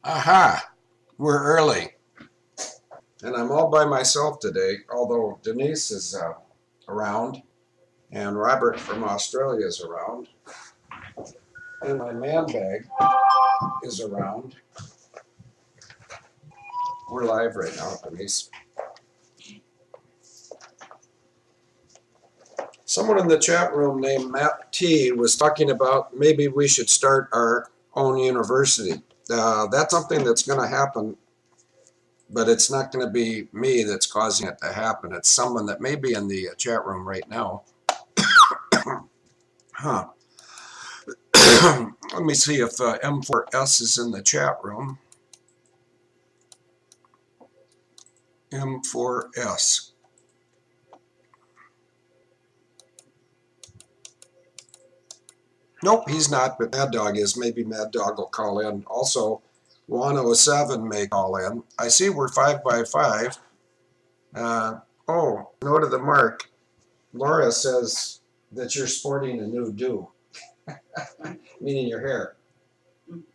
Aha, we're early. And I'm all by myself today, although Denise is around and Robert from Australia is around. And my man bag is around. We're live right now, Denise. Someone in the chat room named Matt T was talking about maybe we should start our own university. That's something that's going to happen, but it's not going to be me that's causing it to happen. It's someone that may be in the chat room right now. Huh. Let me see if M4S is in the chat room. M4S. Nope, he's not, but Mad Dog is. Maybe Mad Dog will call in. Also, Juan 07 may call in. I see we're 5 by 5. Oh, note to the mark. Laura says that you're sporting a new do, meaning your hair.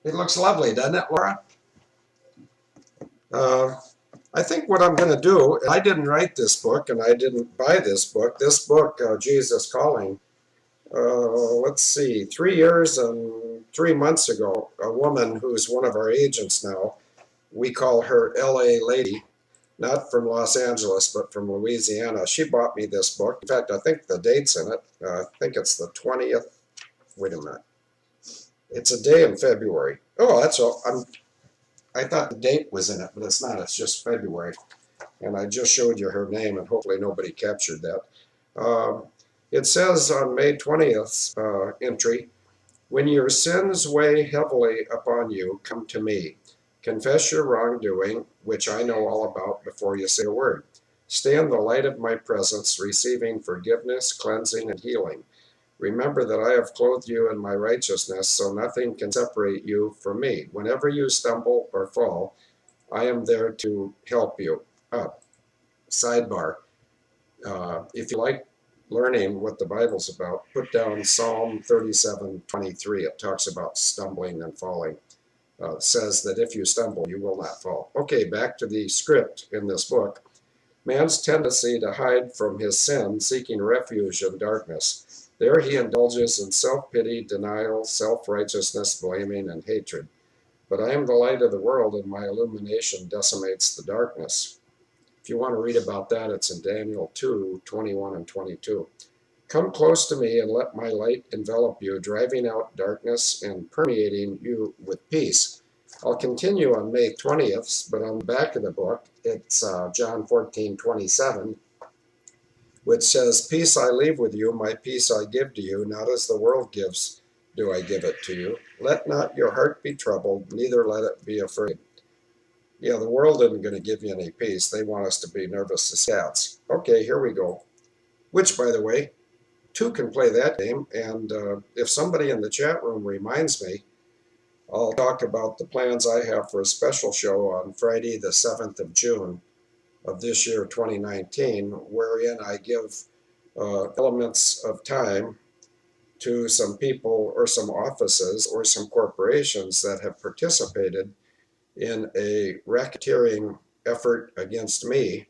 It looks lovely, doesn't it, Laura? I think what I'm going to do, I didn't write this book and I didn't buy this book. This book, Jesus Calling, let's see, 3 years and 3 months ago, a woman who's one of our agents now, we call her LA Lady, not from Los Angeles, but from Louisiana. She bought me this book. In fact, I think the date's in it. I think it's the 20th. Wait a minute. It's a day in February. Oh, that's all. I thought the date was in it, but it's not. It's just February. And I just showed you her name, and hopefully nobody captured that. It says on May 20th entry, when your sins weigh heavily upon you, come to me. Confess your wrongdoing, which I know all about before you say a word. Stay in the light of my presence, receiving forgiveness, cleansing, and healing. Remember that I have clothed you in my righteousness, so nothing can separate you from me. Whenever you stumble or fall, I am there to help you. Sidebar. If you like learning what the Bible's about, put down Psalm 37:23. It talks about stumbling and falling. Says that if you stumble, you will not fall. Okay, back to the script in this book. Man's tendency to hide from his sin, seeking refuge in darkness. There he indulges in self-pity, denial, self-righteousness, blaming, and hatred. But I am the light of the world, and my illumination decimates the darkness. If you want to read about that, it's in Daniel 2:21 and 22. Come close to me and let my light envelop you, driving out darkness and permeating you with peace. I'll continue on May 20th, but on the back of the book, it's John 14:27, which says, Peace I leave with you, my peace I give to you, not as the world gives do I give it to you. Let not your heart be troubled, neither let it be afraid. Yeah, the world isn't going to give you any peace. They want us to be nervous as cats. Okay, here we go. Which, by the way, two can play that game, and if somebody in the chat room reminds me, I'll talk about the plans I have for a special show on Friday the 7th of June of this year, 2019, wherein I give elements of time to some people or some offices or some corporations that have participated in a racketeering effort against me,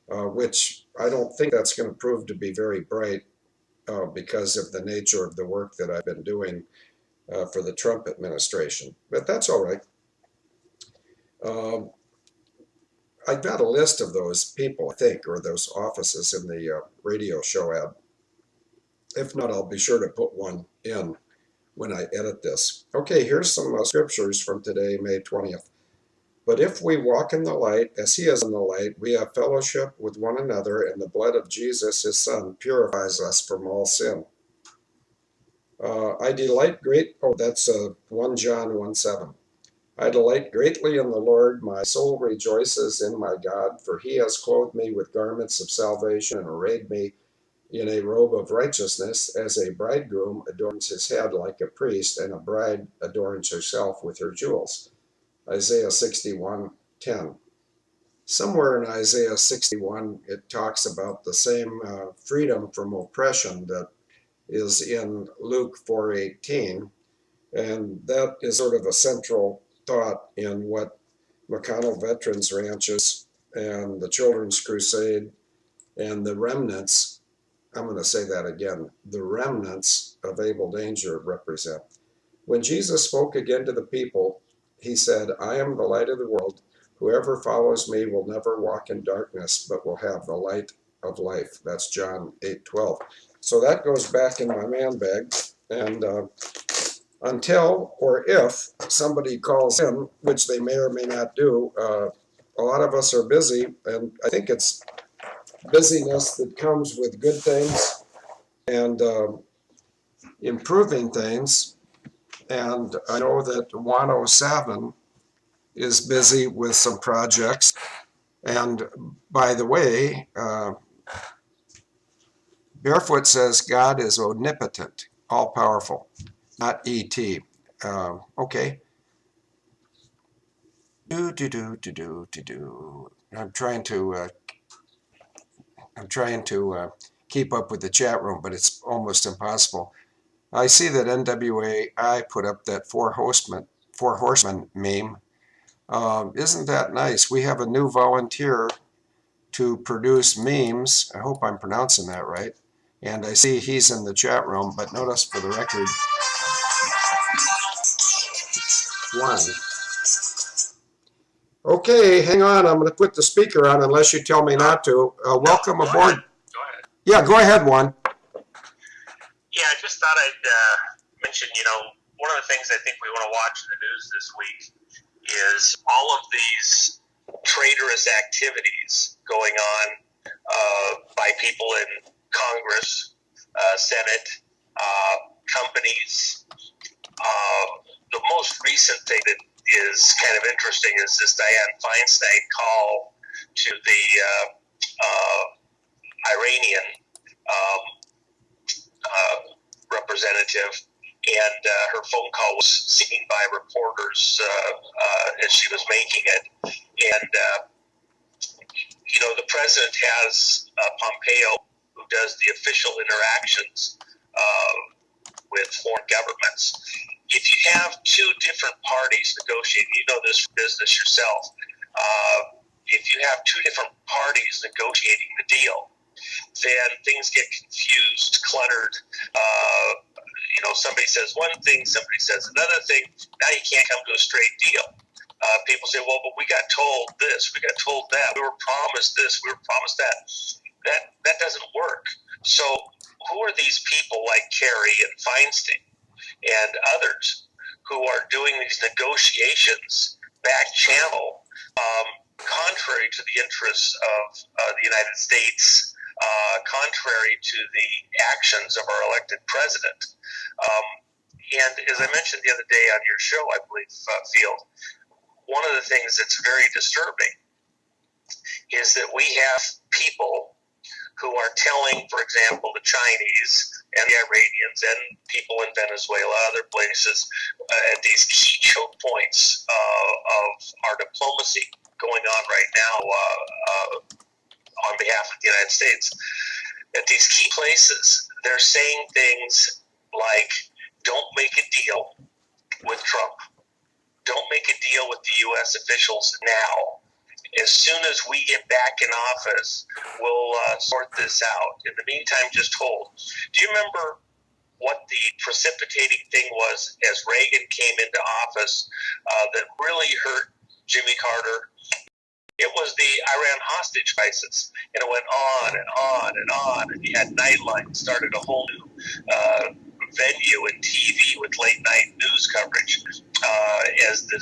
which I don't think that's going to prove to be very bright because of the nature of the work that I've been doing for the Trump administration. But that's all right. I've got a list of those people, I think, or those offices in the radio show ad. If not, I'll be sure to put one in when I edit this. Okay, here's some scriptures from today, May 20th. But if we walk in the light, as he is in the light, we have fellowship with one another, and the blood of Jesus, his son, purifies us from all sin. I delight great, that's 1 John 1:7. I delight greatly in the Lord, my soul rejoices in my God, for he has clothed me with garments of salvation and arrayed me in a robe of righteousness, as a bridegroom adorns his head like a priest, and a bride adorns herself with her jewels. Isaiah 61:10. Somewhere in Isaiah 61, it talks about the same freedom from oppression that is in Luke 4:18, and that is sort of a central thought in what McConnell Veterans Ranches and the Children's Crusade and the remnants, I'm going to say that again, the remnants of Abel Danger represent. When Jesus spoke again to the people, he said, I am the light of the world. Whoever follows me will never walk in darkness, but will have the light of life. That's John 8:12. So that goes back in my man bag. And until or if somebody calls in, which they may or may not do, a lot of us are busy. And I think it's busyness that comes with good things and improving things. And I know that Juan Savin is busy with some projects. And by the way, Barefoot says God is omnipotent, all-powerful, not E.T. Okay. I'm trying to keep up with the chat room, but it's almost impossible. I see that NWAI put up that four horsemen meme. Isn't that nice? We have a new volunteer to produce memes. I hope I'm pronouncing that right. And I see he's in the chat room, but notice for the record, Juan. Okay, hang on. I'm going to put the speaker on unless you tell me not to. Welcome aboard. Go ahead. Yeah, go ahead, Juan. Yeah, I just thought I'd mention, one of the things I think we want to watch in the news this week is all of these traitorous activities going on by people in Congress, Senate, companies. The most recent thing that is kind of interesting is this Dianne Feinstein call to the Iranian representative, and her phone call was seen by reporters as she was making it. And, the president has Pompeo, who does the official interactions with foreign governments. If you have two different parties negotiating, you know this business yourself, if you have two different parties negotiating the deal, then things get confused, cluttered. Somebody says one thing, somebody says another thing. Now you can't come to a straight deal. People say, well, but we got told this, we got told that, we were promised this, we were promised that. That doesn't work. So who are these people like Kerry and Feinstein and others who are doing these negotiations back channel, contrary to the interests of the United States, contrary to the actions of our elected president? And as I mentioned the other day on your show, I believe, Field, one of the things that's very disturbing is that we have people who are telling, for example, the Chinese and the Iranians and people in Venezuela, other places, at these key choke points of our diplomacy going on right now on behalf of the United States, at these key places, they're saying things like, don't make a deal with Trump. Don't make a deal with the U.S. officials now. As soon as we get back in office, we'll sort this out. In the meantime, just hold. Do you remember what the precipitating thing was as Reagan came into office that really hurt Jimmy Carter? It was the Iran hostage crisis, and it went on and on and on, and you had Nightline, started a whole new venue in TV with late-night news coverage as the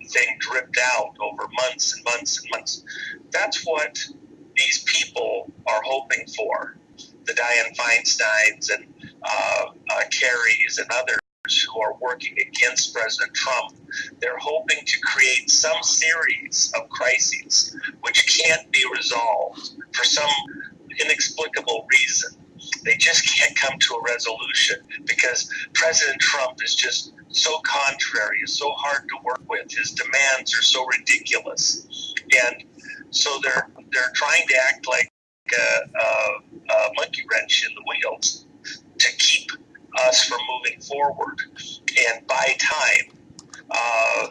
thing dripped out over months and months and months. That's what these people are hoping for. The Dianne Feinsteins and Kerrys and others who are working against President Trump, they're hoping to create some series of crises which can't be resolved for some inexplicable reason. They just can't come to a resolution because President Trump is just so contrary, is so hard to work with. His demands are so ridiculous. And so they're trying to act like a monkey wrench in the wheels to keep us from moving forward and buy time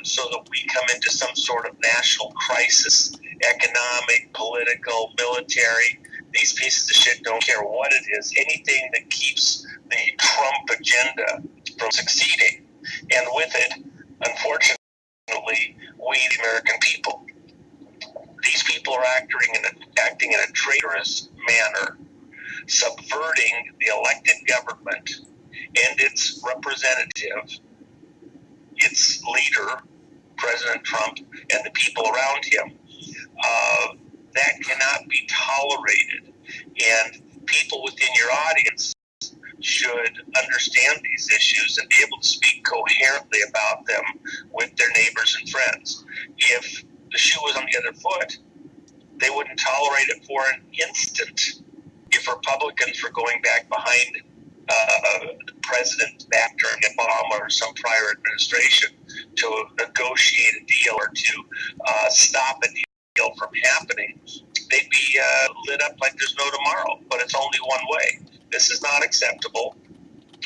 so that we come into some sort of national crisis, economic, political, military. These pieces of shit don't care what it is. Anything that keeps the Trump agenda from succeeding. And with it, unfortunately, we, the American people. These people are acting in a traitorous manner, subverting the elected government and its representative, its leader, President Trump, and the people around him. That cannot be tolerated. And people within your audience should understand these issues and be able to speak coherently about them with their neighbors and friends. If the shoe was on the other foot, they wouldn't tolerate it for an instant. If Republicans were going back behind the president back during Obama or some prior administration to negotiate a deal or to stop a deal from happening, they'd be lit up like there's no tomorrow. But it's only one way. This is not acceptable.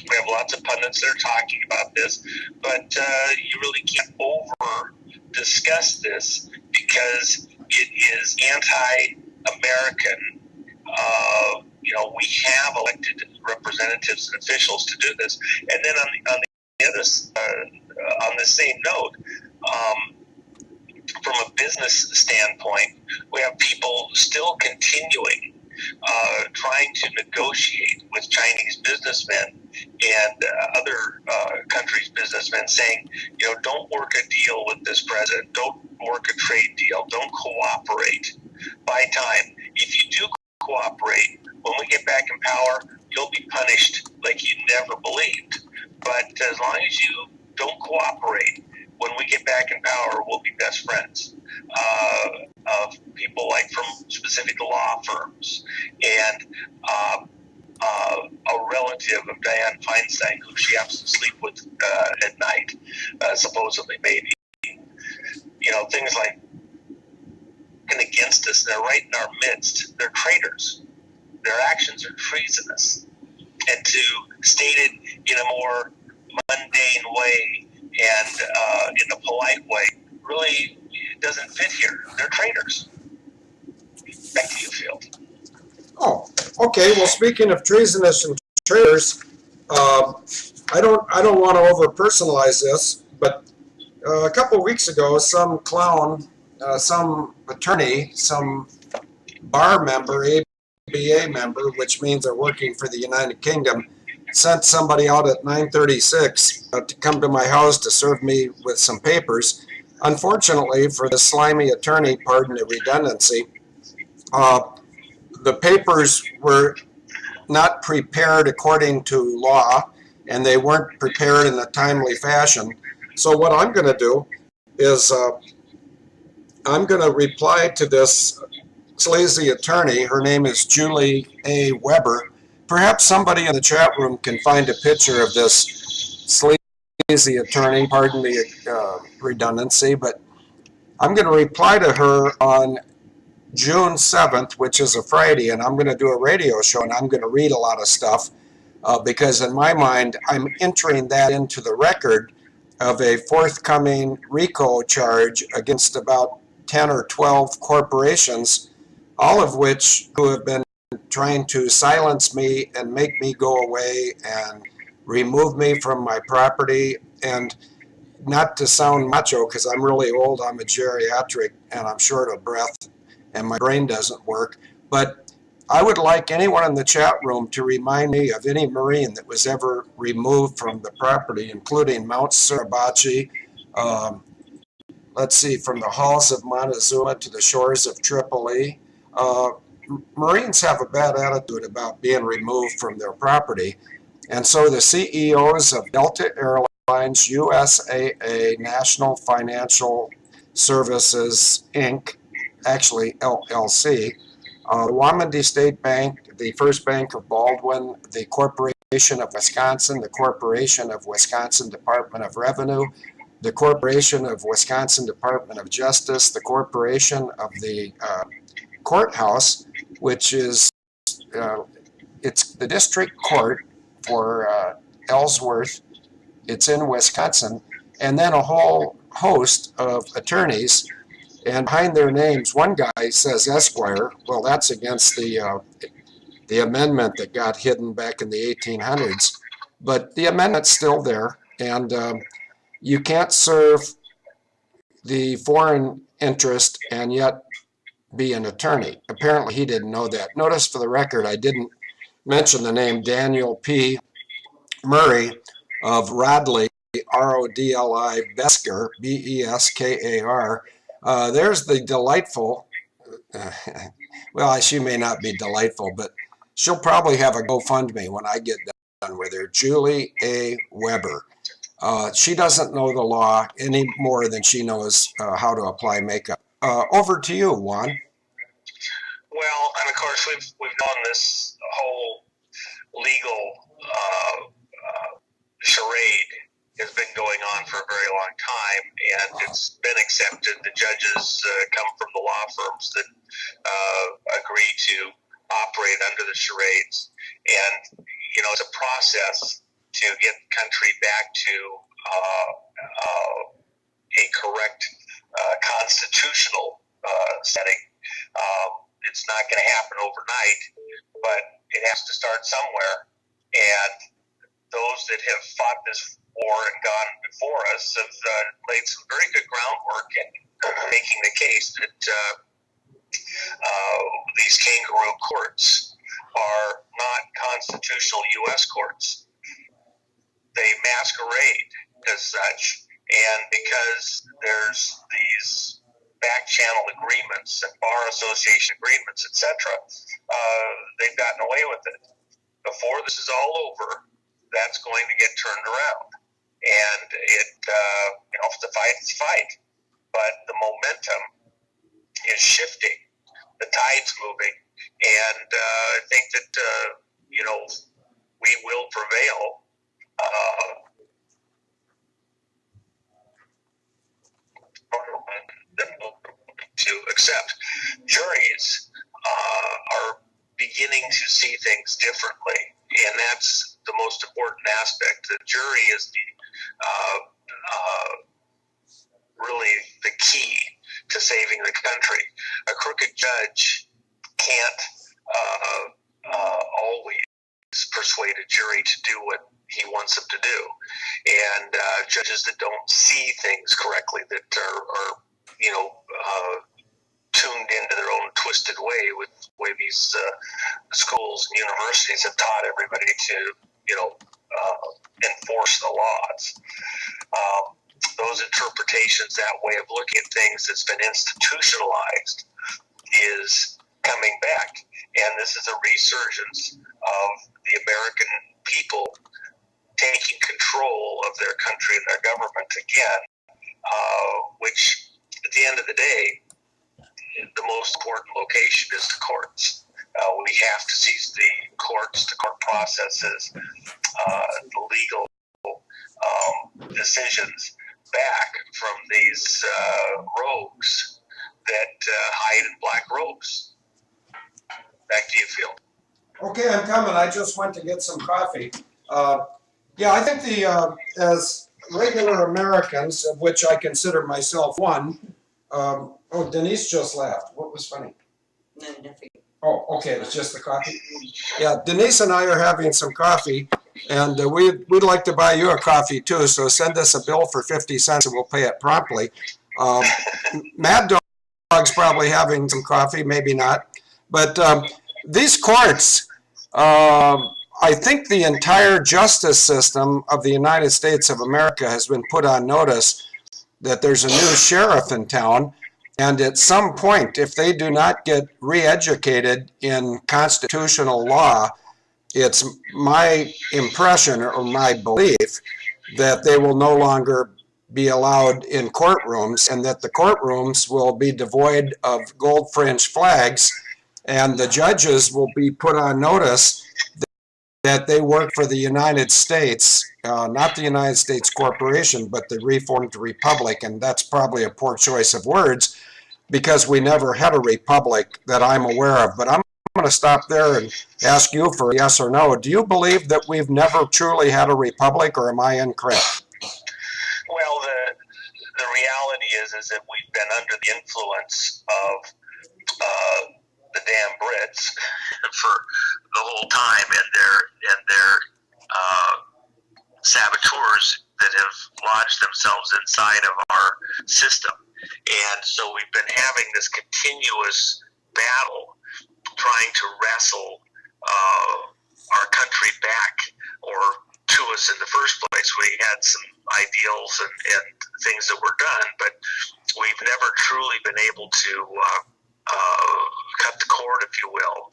We have lots of pundits that are talking about this, but you really can't over discuss this because it is anti-American. We have elected representatives and officials to do this. And then on the same note, from a business standpoint, we have people still continuing trying to negotiate with Chinese businessmen and other countries' businessmen, saying, don't work a deal with this president, don't work a trade deal, don't cooperate. Buy time. If you do cooperate, when we get back in power, you'll be punished like you never believed. But as long as you don't cooperate, when we get back in power, we'll be best friends. Of people like from specific law firms and a relative of Dianne Feinstein, who she happens to sleep with at night, supposedly, maybe. Things like against us. They're right in our midst. They're traitors. Their actions are treasonous. And to state it in a more mundane way and in a polite way really doesn't fit here. They're traitors. Back to you, Field. Oh, okay. Well, speaking of treasonous and traitors, I don't want to over personalize this, but a couple of weeks ago, some clown, some attorney, some bar member, ABA member, which means they're working for the United Kingdom, sent somebody out at 9:36 to come to my house to serve me with some papers. Unfortunately for the slimy attorney, pardon the redundancy, the papers were not prepared according to law, and they weren't prepared in a timely fashion. So what I'm going to do is I'm going to reply to this sleazy attorney. Her name is Julie A. Weber. Perhaps somebody in the chat room can find a picture of this sleazy attorney, pardon the redundancy, but I'm going to reply to her on June 7th, which is a Friday, and I'm going to do a radio show, and I'm going to read a lot of stuff because in my mind, I'm entering that into the record of a forthcoming RICO charge against about 10 or 12 corporations, all of which who have been trying to silence me and make me go away and remove me from my property. And not to sound macho, because I'm really old, I'm a geriatric and I'm short of breath and my brain doesn't work, but I would like anyone in the chat room to remind me of any Marine that was ever removed from the property, including Mount Suribachi, let's see, from the halls of Montezuma to the shores of Tripoli. Marines have a bad attitude about being removed from their property. And so the CEOs of Delta Airlines, USAA, National Financial Services, Inc., actually LLC, the Wamandee State Bank, the First Bank of Baldwin, the Corporation of Wisconsin, the Corporation of Wisconsin Department of Revenue, the Corporation of Wisconsin Department of Justice, the Corporation of the Courthouse, which is it's the district court for Ellsworth. It's in Wisconsin, and then a whole host of attorneys, and behind their names, one guy says Esquire. Well, that's against the amendment that got hidden back in the 1800s, but the amendment's still there, and you can't serve the foreign interest and yet be an attorney. Apparently, he didn't know that. Notice for the record, I didn't mention the name Daniel P. Murray of Rodley, R-O-D-L-I, Besker, B-E-S-K-A-R. There's the delightful, well, she may not be delightful, but she'll probably have a GoFundMe when I get done with her, Julie A. Weber. She doesn't know the law any more than she knows how to apply makeup. Over to you, Juan. Well, and of course, we've done this whole legal charade has been going on for a very long time, and it's been accepted. The judges come from the law firms that agree to operate under the charades, and it's a process to get the country back to a correct constitutional setting. It's not going to happen overnight, but it has to start somewhere. And those that have fought this war and gone before us have laid some very good groundwork in making the case that these kangaroo courts are not constitutional U.S. courts. They masquerade as such, and because there's these back channel agreements and bar association agreements, etc., they've gotten away with it. Before this is all over, that's going to get turned around, and if it's a fight, it's a fight. But the momentum is shifting, the tide's moving, and I think that we will prevail. To accept. Juries are beginning to see things differently, and that's the most important aspect. The jury is really the key to saving the country. A crooked judge can't always persuade a jury to do what he wants them to do, and judges that don't see things correctly, that are tuned into their own twisted way with the way these schools and universities have taught everybody to enforce the laws. Those interpretations, that way of looking at things that's been institutionalized, is coming back, and this is a resurgence of the American people taking control of their country and their government again, which at the end of the day, the most important location is the courts. We have to seize the courts, the court processes, the legal decisions back from these rogues that hide in black robes. Back to you, Phil. Okay, I'm coming. I just went to get some coffee. Yeah, I think as regular Americans, of which I consider myself one, oh, Denise just laughed. What was funny? No, nothing. Oh, okay, it was just the coffee? Yeah, Denise and I are having some coffee, and we'd like to buy you a coffee too, so send us a bill for 50 cents and we'll pay it promptly. Mad Dog's probably having some coffee, maybe not. But these courts, I think the entire justice system of the United States of America has been put on notice that there's a new sheriff in town, and at some point, if they do not get re-educated in constitutional law, it's my impression or my belief that they will no longer be allowed in courtrooms, and that the courtrooms will be devoid of gold-fringed flags, and the judges will be put on notice that they work for the United States, not the United States Corporation, but the Reformed Republic, and that's probably a poor choice of words because we never had a republic that I'm aware of. But I'm going to stop there and ask you for a yes or no. Do you believe that we've never truly had a republic, or am I incorrect? Well, the is that we've been under the influence of the damn Brits for the whole time, and their saboteurs that have lodged themselves inside of our system. And so we've been having this continuous battle trying to wrestle our country back, or to us in the first place. We had some ideals and things that were done, but we've never truly been able to cut the cord, if you will.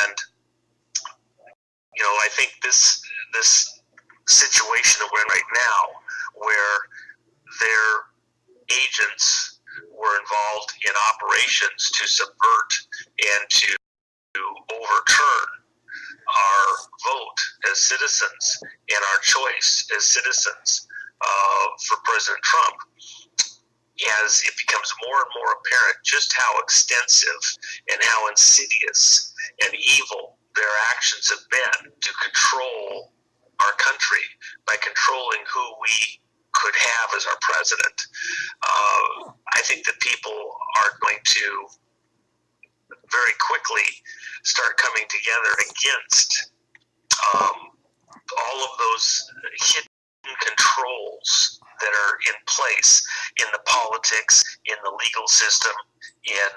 And I think this situation that we're in right now, where their agents were involved in operations to subvert and to overturn our vote as citizens and our choice as citizens for President Trump, as it becomes more and more apparent just how extensive and how insidious and evil their actions have been to control our country by controlling who we could have as our president. I think that people are going to very quickly start coming together against all of those hidden controls that are in place in the politics, in the legal system, in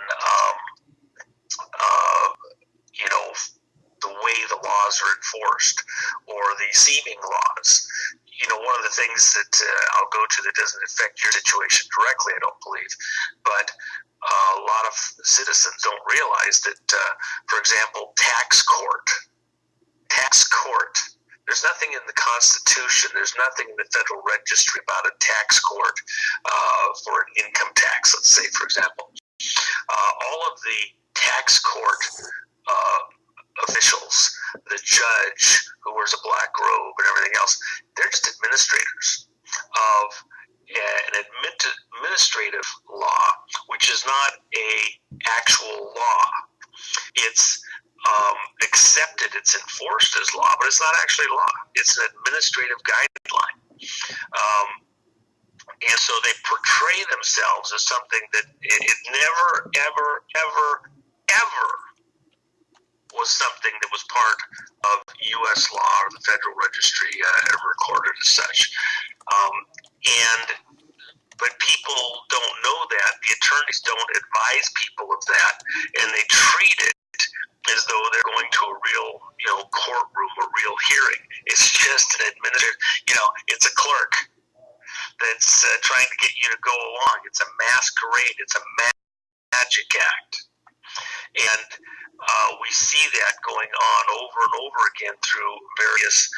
the way the laws are enforced, or the seeming laws. One of the things that I'll go to that doesn't affect your situation directly, I don't believe, but a lot of citizens don't realize that, for example, tax court, there's nothing in the Constitution, there's nothing in the Federal Registry about a tax court for an income tax, let's say, for example. All of the tax court officials, the judge who wears a black robe and everything else, they're just administrators of an administrative law, which is not a actual law. It's accepted, it's enforced as law, but it's not actually law. It's an administrative guideline. And so they portray themselves as something that it never, ever, ever, ever was something that was part of U.S. law or the Federal Registry ever recorded as such. But people don't know that. The attorneys don't advise people of that, and they treat it as though they're going to a real, courtroom, a real hearing. It's just an administrative, it's a clerk that's trying to get you to go along. It's a masquerade. It's a magic act. And we see that going on over and over again through various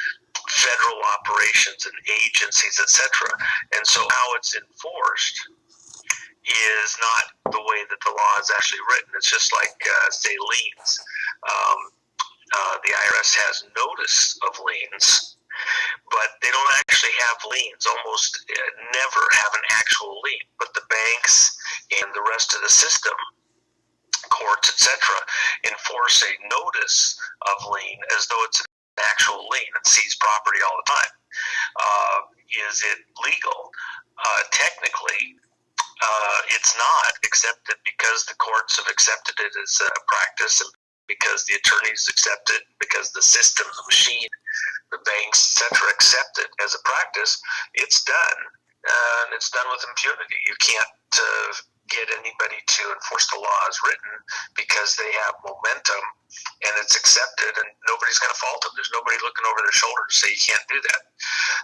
federal operations and agencies, etc. And so how it's enforced is not the way that the law is actually written. It's just like, say, liens. The IRS has notice of liens, but they don't actually have liens, almost never have an actual lien. But the banks and the rest of the system, courts, etc., enforce a notice of lien as though it's an actual lien and seize property all the time. Is it legal? Technically, it's not, accepted because the courts have accepted it as a practice, and because the attorneys accept it, because the system, the machine, the banks, etc., accept it as a practice. It's done, and it's done with impunity. You can't get anybody to enforce the law as written because they have momentum and it's accepted, and nobody's going to fault them. There's nobody looking over their shoulder to say you can't do that.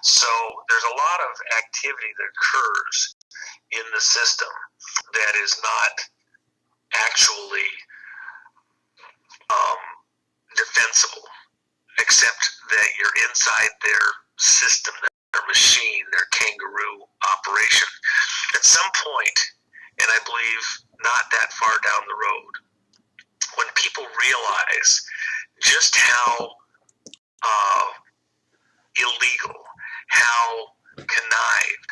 So there's a lot of activity that occurs in the system that is not actually defensible, except that you're inside their system, their machine, their kangaroo operation. At some point, and I believe not that far down the road, when people realize just how illegal, how connived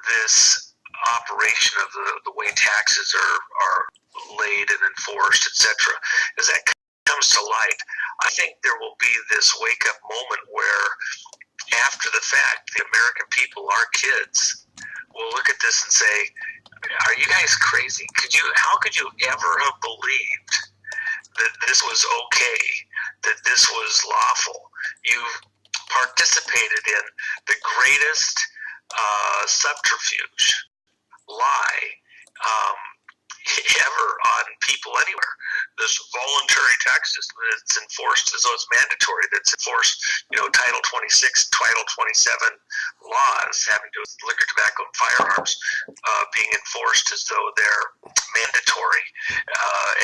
this operation of the way taxes are laid and enforced, etc., as that comes to light, I think there will be this wake-up moment where, after the fact, the American people, our kids, will look at this and say, are you guys crazy? How could you ever have believed that this was okay, that this was lawful? You've participated in the greatest subterfuge, lie, ever on people anywhere. This voluntary tax system that's enforced as though it's mandatory, that's enforced, Title 26, Title 27 laws having to do with liquor, tobacco, and firearms being enforced as though they're mandatory,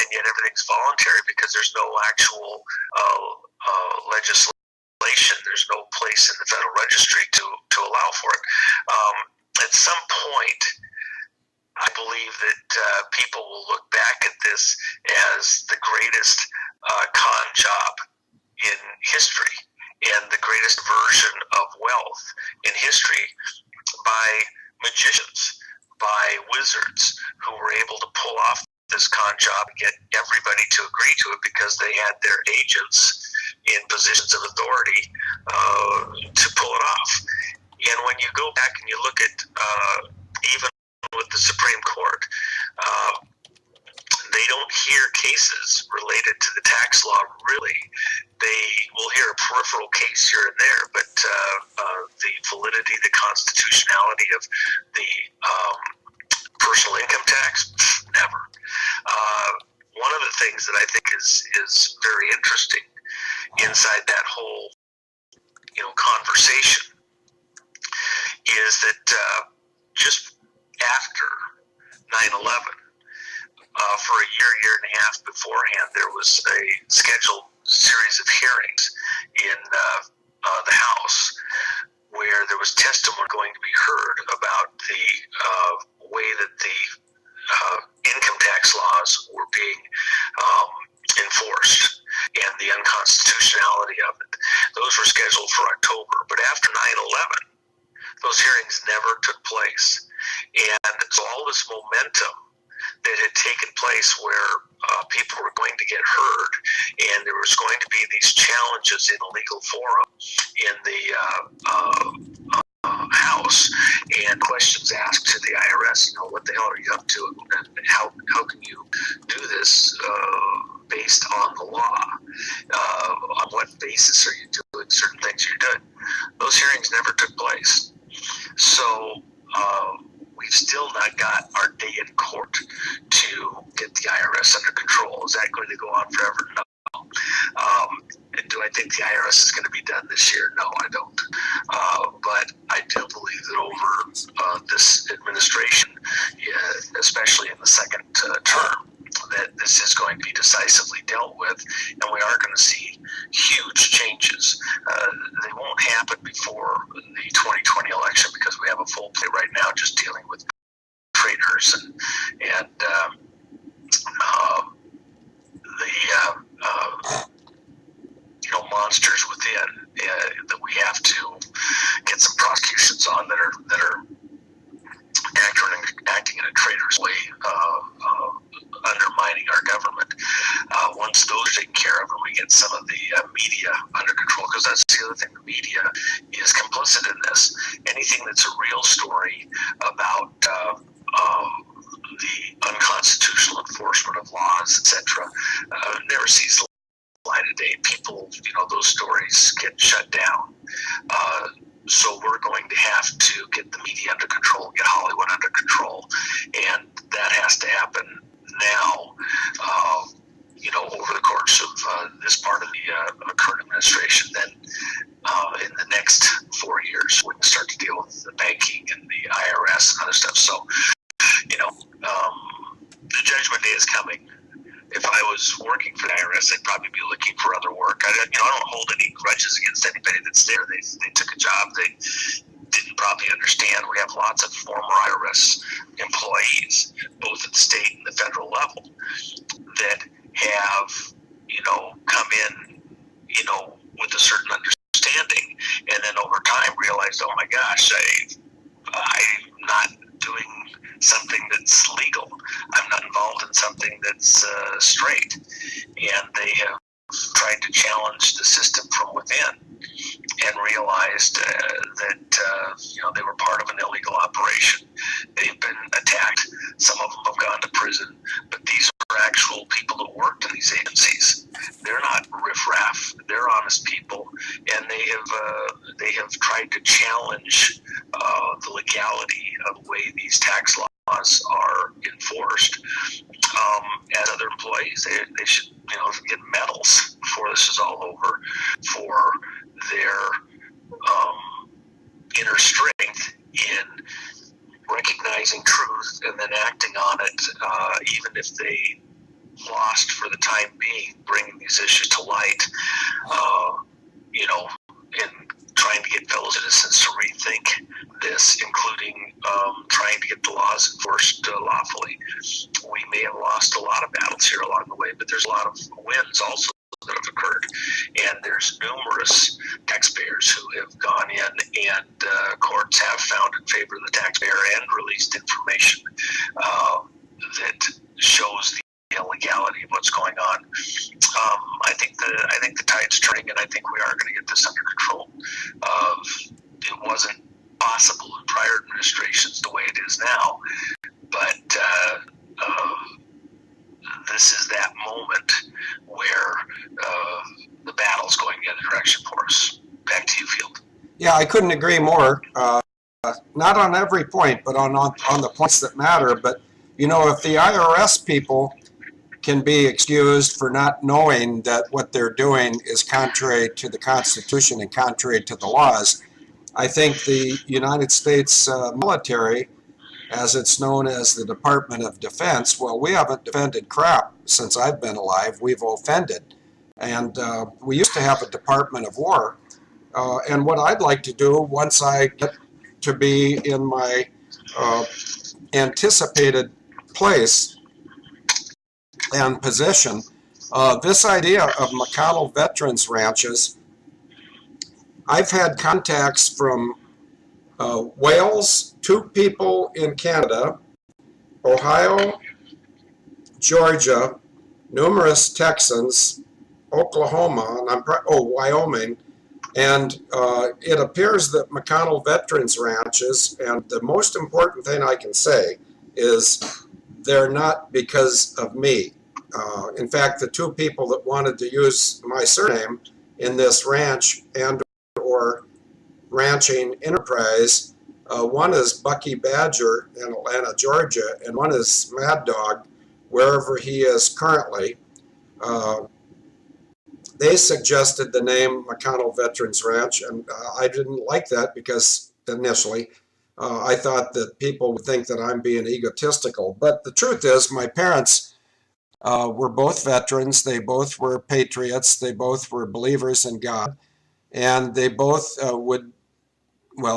and yet everything's voluntary because there's no actual legislation. There's no place in the Federal Registry to allow for it. At some point, I believe that people will look back at this as the greatest con job in history and the greatest version of wealth in history by magicians, by wizards who were able to pull off this con job and get everybody to agree to it because they had their agents in positions of authority to pull it off. And when you go back and you look at even with the Supreme Court, they don't hear cases related to the tax law, really. They will hear a peripheral case here and there, but the validity, the constitutionality of the personal income tax, never. One of the things that I think is very interesting inside that whole conversation is that just after 9/11, for a year and a half beforehand, there was a scheduled series of hearings in the House where there was testimony going to be heard about the way that the income tax laws were being enforced and the unconstitutionality of it. Those were scheduled for October, but after 9/11, those hearings never took place. And so all this momentum that had taken place where people were going to get heard and there was going to be these challenges in a legal forum in the House and questions asked to the IRS, what the hell are you up to and how can you do this based on the law? On what basis are you doing certain things you're doing? Those hearings never took place. So we've still not got our day in court to get the IRS under control. Is that going to go on forever? No. And do I think the IRS is going to be done this year? No, I don't. But I do believe that over this administration, especially in the second term, that this is going to be decisively dealt with, and we are going to see huge changes. They won't happen before the 2020 election because we have a full plate right now just dealing with traitors and the monsters within that we have to get some prosecutions on that are acting in a traitorous way, undermining our government. Once those are taken care of and we get some of the media under control, because that's the other thing, the media is complicit in this. Anything that's a real story about the unconstitutional enforcement of laws, etc., never sees the light of day. People, those stories get shut down. So we're going to have to get the media under control, get Hollywood under control, and that has to happen now, over the course of this part of the current administration. Then in the next 4 years, we can start to deal with the banking and the IRS and other stuff. So, the judgment day is coming. If I was working for the IRS, I'd probably be looking for other work. I don't hold any grudges against anybody that's there. They took a job they didn't probably understand. We have lots of former IRS employees, both at the state and the federal level, that have, come in, with a certain understanding, and then over time realized, oh my gosh, I'm not doing something that's legal. I'm not involved in something that's straight. And they have tried to challenge the system from within. and realized that they were part of an illegal operation. They've been attacked. Some of them have gone to prison, but these are actual people who worked in these agencies. They're not riffraff. They're honest people, and they have tried to challenge the legality of the way these tax laws are enforced. As other employees, they should get medals before this is all over for their inner strength in recognizing truth and then acting on it, even if they lost for the time being, bringing these issues to light, and trying to get fellow citizens to rethink this, including trying to get the laws enforced lawfully. We may have lost a lot of battles here along the way, but there's a lot of wins also that have occurred, and there's numerous taxpayers who have gone in, and courts have found in favor of the taxpayer and released information that shows the illegality of what's going on. I think the tide's turning, and I think we are going to get this under control. It wasn't possible in prior administrations the way it is now, but this is that moment where the battle's going the other direction for us. Back to you, Field. Yeah, I couldn't agree more. Not on every point, but on the points that matter. But, if the IRS people can be excused for not knowing that what they're doing is contrary to the Constitution and contrary to the laws, I think the United States military, as it's known as the Department of Defense, well, we haven't defended crap since I've been alive. We've offended. And we used to have a Department of War. And what I'd like to do once I get to be in my anticipated place and position, this idea of McConnell Veterans Ranches, I've had contacts from Wales, 2 people in Canada, Ohio, Georgia, numerous Texans, Oklahoma, and Wyoming, and it appears that McConnell Veterans Ranches, and the most important thing I can say is they're not because of me. In fact, the 2 people that wanted to use my surname in this ranch and or ranching enterprise, one is Bucky Badger in Atlanta, Georgia, and one is Mad Dog, wherever he is currently. They suggested the name McConnell Veterans Ranch, and I didn't like that because initially I thought that people would think that I'm being egotistical. But the truth is, my parents were both veterans. They both were patriots. They both were believers in God. And they both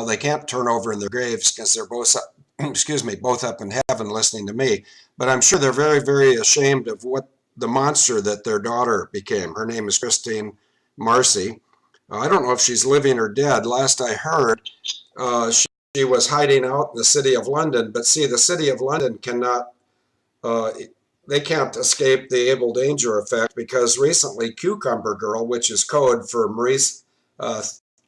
they can't turn over in their graves because they're both, both up in heaven listening to me. But I'm sure they're very, very ashamed of what the monster that their daughter became. Her name is Christine Marcy. I don't know if she's living or dead. Last I heard, she was hiding out in the city of London. But see, the city of London cannot, they can't escape the Able Danger effect, because recently Cucumber Girl, which is code for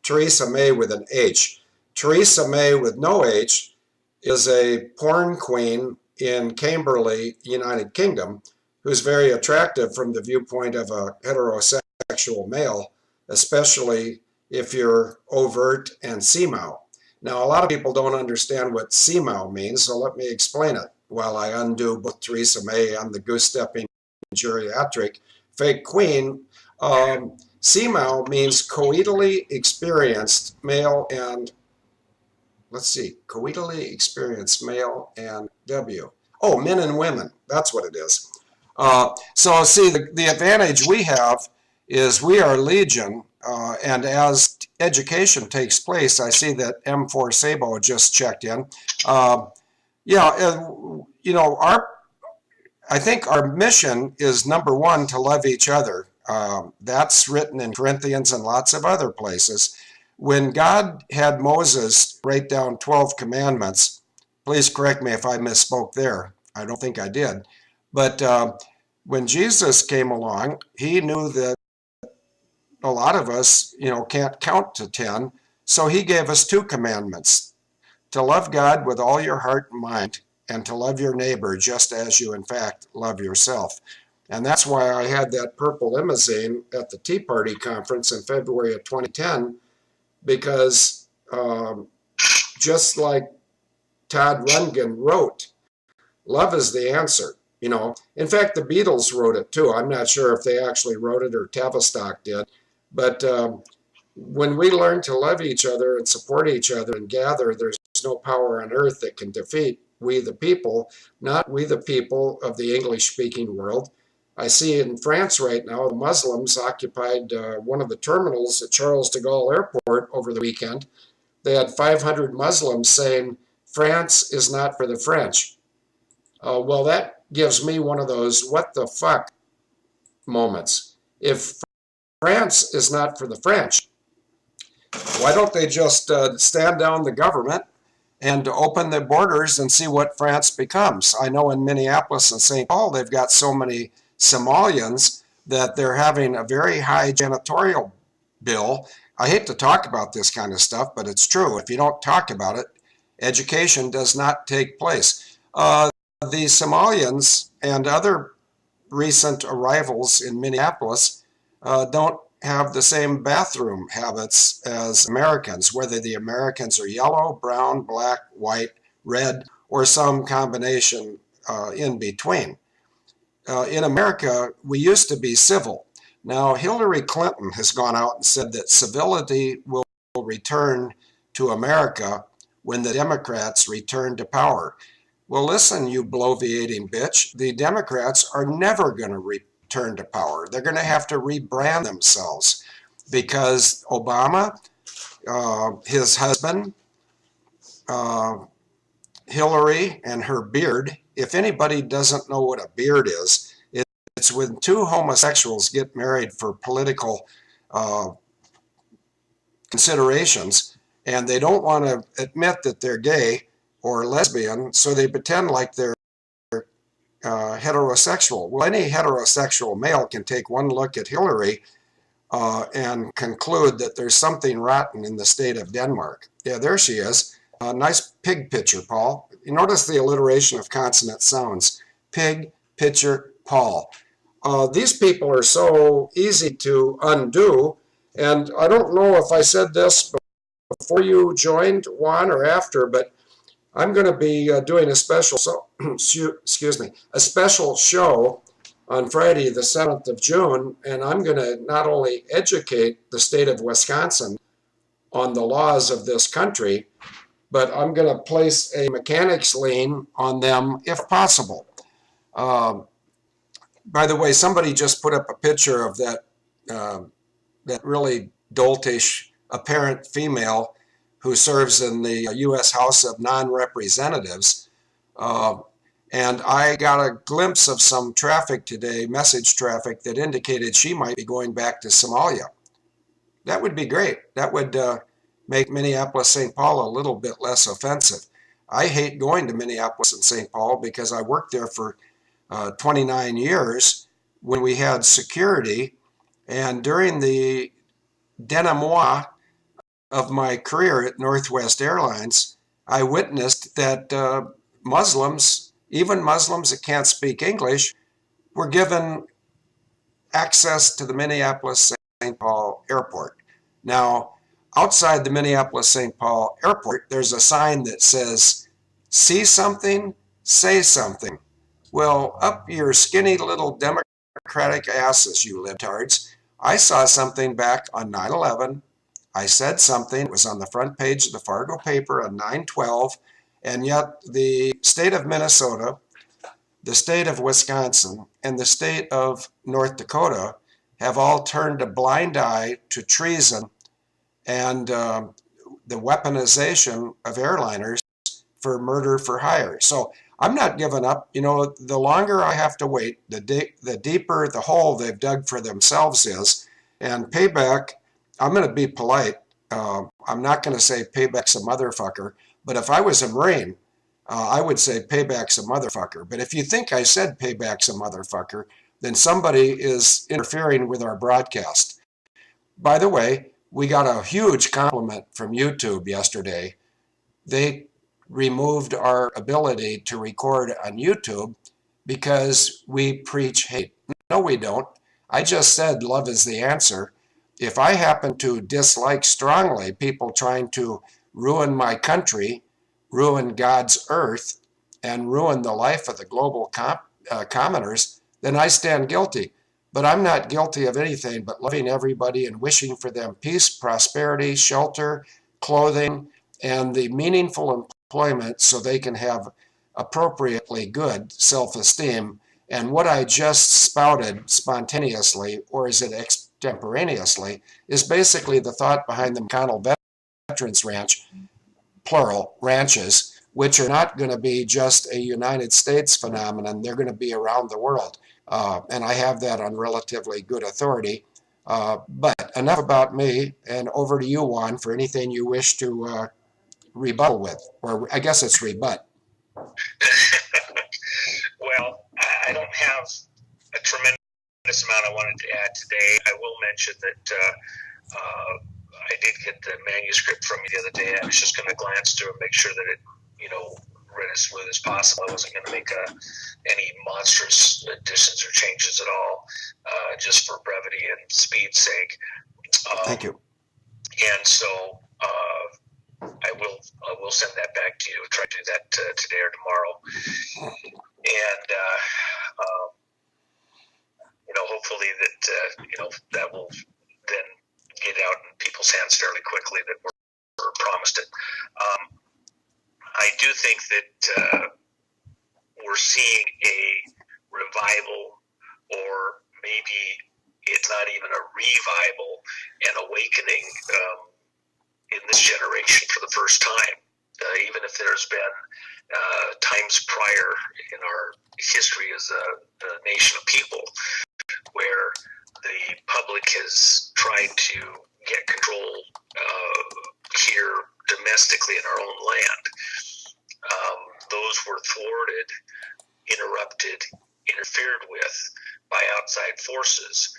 Theresa May with an H. Theresa May with no H is a porn queen in Camberley, United Kingdom, who's very attractive from the viewpoint of a heterosexual male, especially if you're overt and CMAO. Now, a lot of people don't understand what CMAO means, so let me explain it while I undo both Theresa May and the goose-stepping geriatric fake queen. CMAO means coitally experienced male and, coitally experienced male and W. Oh, men and women, that's what it is. So see, the advantage we have is we are legion, and as education takes place, I see that M4 Sabo just checked in. I think our mission is, number one, to love each other. That's written in Corinthians and lots of other places. When God had Moses write down 12 commandments, please correct me if I misspoke there. I don't think I did. But when Jesus came along, he knew that a lot of us, can't count to 10. So he gave us 2 commandments: to love God with all your heart and mind, and to love your neighbor just as you, in fact, love yourself. And that's why I had that purple limousine at the Tea Party conference in February of 2010, because just like Todd Rundgren wrote, love is the answer. In fact, the Beatles wrote it too. I'm not sure if they actually wrote it or Tavistock did. But when we learn to love each other and support each other and gather, there's no power on earth that can defeat we the people, not we the people of the English-speaking world. I see in France right now, the Muslims occupied one of the terminals at Charles de Gaulle Airport over the weekend. They had 500 Muslims saying, France is not for the French. Well, that gives me one of those what the fuck moments. If France is not for the French, why don't they just stand down the government and open the borders and see what France becomes? I know in Minneapolis and St. Paul, they've got so many Somalians that they're having a very high janitorial bill. I hate to talk about this kind of stuff, but it's true. If you don't talk about it, education does not take place. The Somalians and other recent arrivals in Minneapolis don't have the same bathroom habits as Americans, whether the Americans are yellow, brown, black, white, red, or some combination in between. In America, we used to be civil. Now, Hillary Clinton has gone out and said that civility will return to America when the Democrats return to power. Well, listen, you bloviating bitch. The Democrats are never going to return to power. They're going to have to rebrand themselves, because Obama, his husband, Hillary, and her beard. If anybody doesn't know what a beard is, it's when 2 homosexuals get married for political considerations, and they don't want to admit that they're gay or lesbian, so they pretend like they're heterosexual. Well, any heterosexual male can take one look at Hillary and conclude that there's something rotten in the state of Denmark. Yeah, there she is. Nice pig picture, Paul. You notice the alliteration of consonant sounds. Pig, picture, Paul. These people are so easy to undo, and I don't know if I said this before you joined, Juan, or after, but I'm going to be doing a special a special show on Friday, the 7th of June, and I'm going to not only educate the state of Wisconsin on the laws of this country, but I'm going to place a mechanics lien on them if possible. By the way, somebody just put up a picture of that really doltish apparent female who serves in the U.S. House of Non-Representatives. And I got a glimpse of some traffic today, message traffic, that indicated she might be going back to Somalia. That would be great. That would make Minneapolis-St. Paul a little bit less offensive. I hate going to Minneapolis and St. Paul because I worked there for 29 years when we had security, and during the denouement of my career at Northwest Airlines, I witnessed that Muslims, even Muslims that can't speak English, were given access to the Minneapolis-St. Paul airport. Now, outside the Minneapolis-St. Paul airport, there's a sign that says, "See something, say something." Well, up your skinny little Democratic asses, you libtards. I saw something back on 9/11. I said something. It was on the front page of the Fargo paper on 9/12, and yet the state of Minnesota, the state of Wisconsin, and the state of North Dakota have all turned a blind eye to treason and the weaponization of airliners for murder for hire. So I'm not giving up. You know, the longer I have to wait, the deeper the hole they've dug for themselves is. And payback, I'm going to be polite. I'm not going to say payback's a motherfucker. But if I was a Marine, I would say payback's a motherfucker. But if you think I said payback's a motherfucker, then somebody is interfering with our broadcast. By the way, we got a huge compliment from YouTube yesterday. They removed our ability to record on YouTube because we preach hate. No, we don't. I just said love is the answer. If I happen to dislike strongly people trying to ruin my country, ruin God's earth, and ruin the life of the global commoners, then I stand guilty. But I'm not guilty of anything but loving everybody and wishing for them peace, prosperity, shelter, clothing, and the meaningful employment so they can have appropriately good self-esteem. And what I just spouted spontaneously, or is it extemporaneously, is basically the thought behind the McConnell Veterans Ranch, plural, ranches, which are not going to be just a United States phenomenon. They're going to be around the world. And I have that on relatively good authority. But enough about me, and over to you, Juan, for anything you wish to rebuttal with, or I guess it's rebut. Well, I don't have a tremendous amount I wanted to add today. I will mention that I did get the manuscript from you the other day. I was just going to glance through and make sure that it, read as smooth as possible. I wasn't going to make any monstrous additions or changes at all, just for brevity and speed's sake. Thank you. And so I will send that back to you. I'll try to do that today or tomorrow. And hopefully that that will then get out in people's hands fairly quickly, that we're promised it. I do think that we're seeing a revival, or maybe it's not even a revival, an awakening in this generation for the first time. Even if there's been times prior in our history as a nation of people where the public has tried to get control here domestically in our own land. Those were thwarted, interrupted, interfered with by outside forces.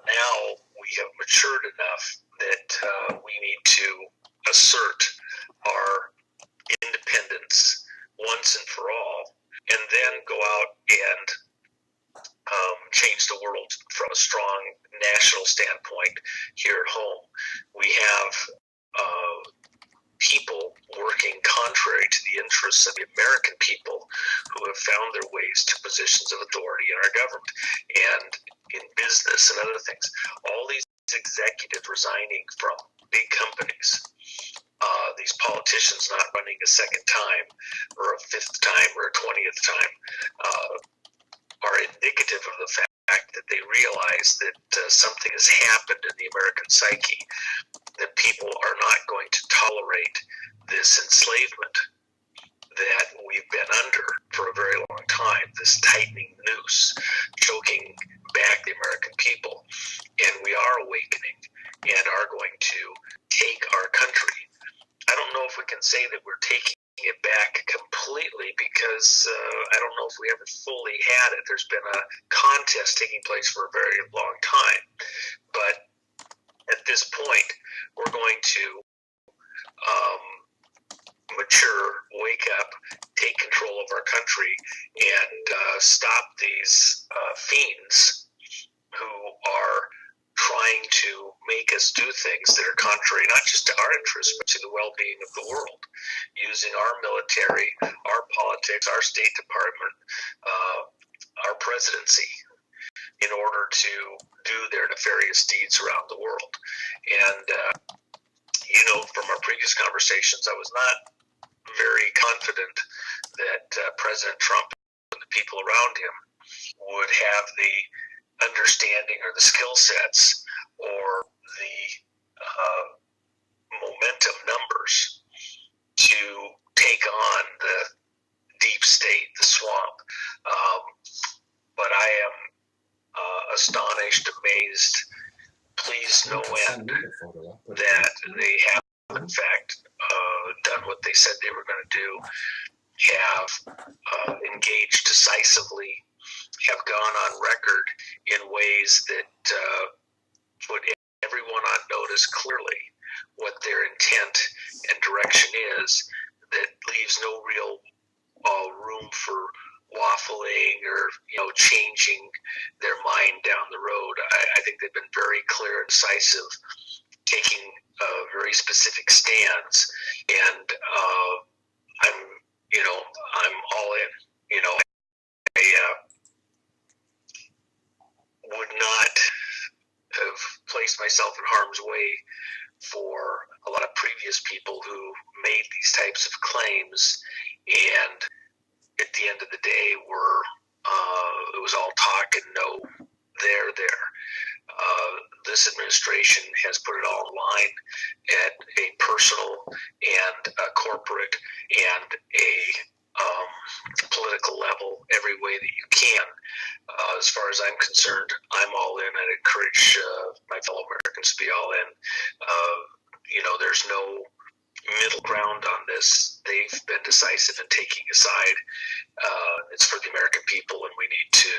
Now we have matured enough that we need to assert our independence once and for all, and then go out and change the world from a strong national standpoint here at home. We have people working contrary to the interests of the American people who have found their ways to positions of authority in our government and in business and other things. All these executives resigning from big companies, these politicians not running a second time or a fifth time or a 20th time, are indicative of the fact that they realize that something has happened in the American psyche, that people are not going to tolerate this enslavement that we've been under for a very long time, this tightening noose choking back the American people. And we are awakening and are going to take our country. I don't know if we can say that we're taking it back completely, because I don't know if we ever fully had it. There's been a contest taking place for a very long time. But at this point, we're going to mature, wake up, take control of our country, and stop these fiends who are trying to make us do things that are contrary not just to our interests, but to the well-being of the world, using our military, our politics, our State Department, our presidency, in order to do their nefarious deeds around the world. And, from our previous conversations, I was not very confident that President Trump and the people around him would have the understanding or the skill sets or the momentum numbers to take on the deep state, the swamp. But I am astonished, amazed, pleased no end that they have, in fact, done what they said they were going to do, have engaged decisively, have gone on record in ways that put every us clearly what their intent and direction is, that leaves no real room for waffling or changing their mind down the road. I think they've been very clear and decisive, taking very specific stands, and I'm all in. I would not have placed myself in harm's way for a lot of previous people who made these types of claims, and at the end of the day it was all talk and no there. This administration has put it all in line at a personal and a corporate and a political level, every way that you can. As far as I'm concerned, I'm all in. I'd encourage my fellow Americans to be all in. There's no middle ground on this. They've been decisive in taking a side. It's for the American people, and we need to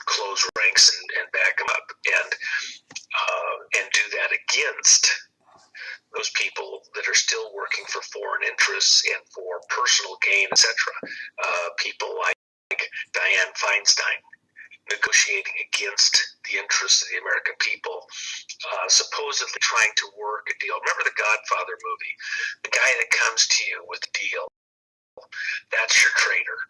close ranks and back them up and do that against those people that are still working for foreign interests and for personal gain, etc. People like Dianne Feinstein negotiating against the interests of the American people, supposedly trying to work a deal. Remember the Godfather movie? The guy that comes to you with a deal, that's your traitor.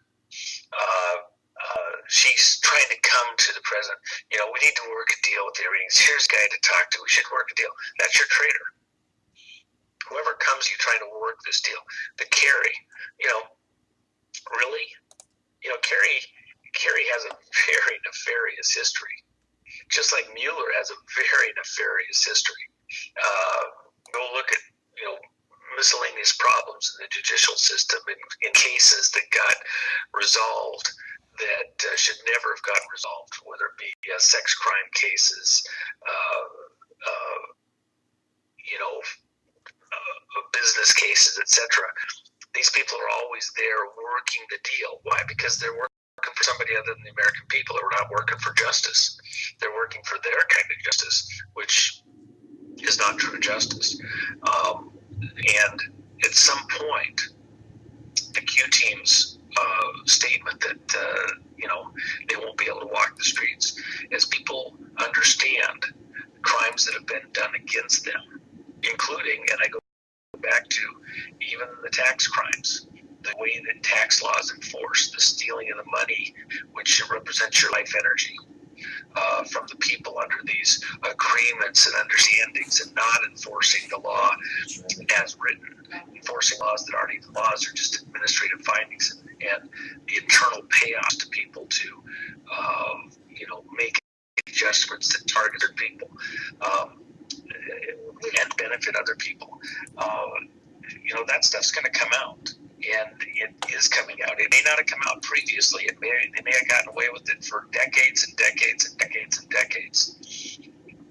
She's trying to come to the president. We need to work a deal with the Iranians. Here's a guy to talk to. We should work a deal. That's your traitor. Whoever comes you trying to work this deal. The Kerry, really? Kerry has a very nefarious history. Just like Mueller has a very nefarious history. Go look at, miscellaneous problems in the judicial system in cases that got resolved that should never have gotten resolved, whether it be sex crime cases, business cases, etc. These people are always there working the deal. Why? Because they're working for somebody other than the American people. They're not working for justice. They're working for their kind of justice, which is not true justice. And at some point, the Q team's statement that they won't be able to walk the streets, as people understand crimes that have been done against them, including, and I go back to even the tax crimes, the way that tax laws enforce the stealing of the money, which represents your life energy, from the people under these agreements and understandings, and not enforcing the law as written, enforcing laws that aren't even laws, or just administrative findings, and the internal payoffs to people to make adjustments that target their people and benefit other people. That stuff's going to come out, and it is coming out. It may not have come out previously. They may have gotten away with it for decades and decades and decades and decades.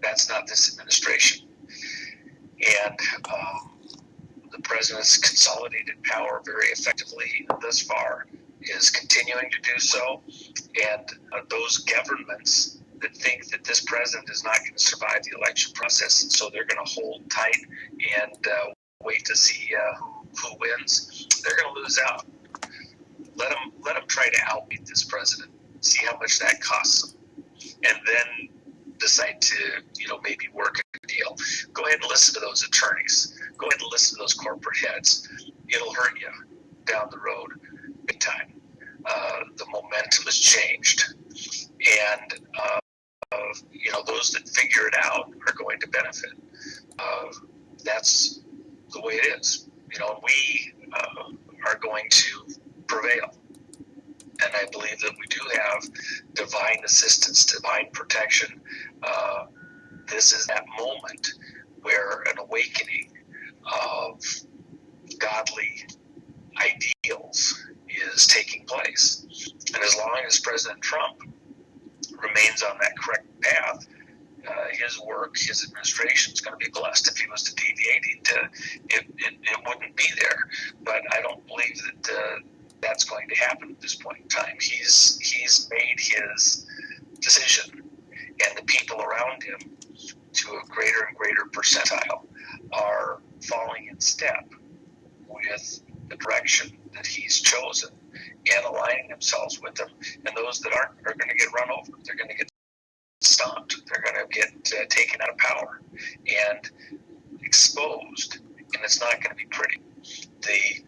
That's not this administration. And the president's consolidated power very effectively thus far is continuing to do so. And those governments that think that this president is not going to survive the election process, and so they're going to hold tight and wait to see who wins, they're going to lose out. Let them try to outbeat this president, see how much that costs them, and then decide to maybe work a deal. Go ahead and listen to those attorneys. Go ahead and listen to those corporate heads. It'll hurt you down the road big time. The momentum has changed, and those that figure it out are going to benefit. That's the way it is. We are going to prevail. And I believe that we do have divine assistance, divine protection. This is that moment where an awakening of godly ideals is taking place. And as long as President Trump remains on that correct path, his work, his administration is going to be blessed. If he was to deviate, it wouldn't be there. But I don't believe that that's going to happen at this point in time. He's made his decision, and the people around him, to to a greater and greater percentile are falling in step with the direction that he's chosen and aligning themselves with them. And those that aren't are going to get run over. They're going to get stomped. They're going to get taken out of power and exposed, and it's not going to be pretty. The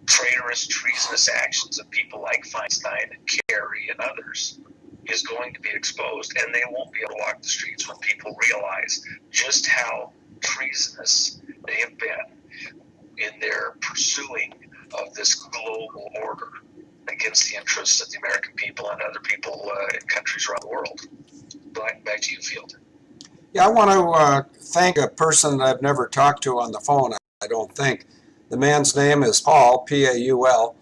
traitorous, treasonous actions of people like Feinstein and Kerry and others is going to be exposed, and they won't be able to walk the streets when people realize just how treasonous they have been in their pursuing of this global order against the interests of the American people and other people in countries around the world. Back to you, Field. Yeah, I want to thank a person that I've never talked to on the phone, I don't think. The man's name is Paul, P-A-U-L,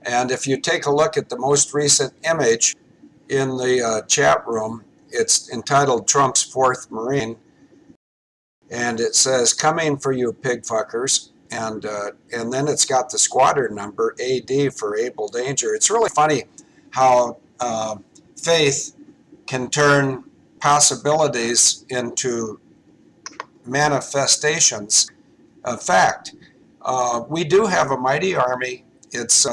and if you take a look at the most recent image in the chat room, it's entitled Trump's Fourth Marine, and it says, "Coming for you, pig fuckers," and then it's got the squadron number, AD for Able Danger. It's really funny how faith can turn possibilities into manifestations of fact. We do have a mighty army. It's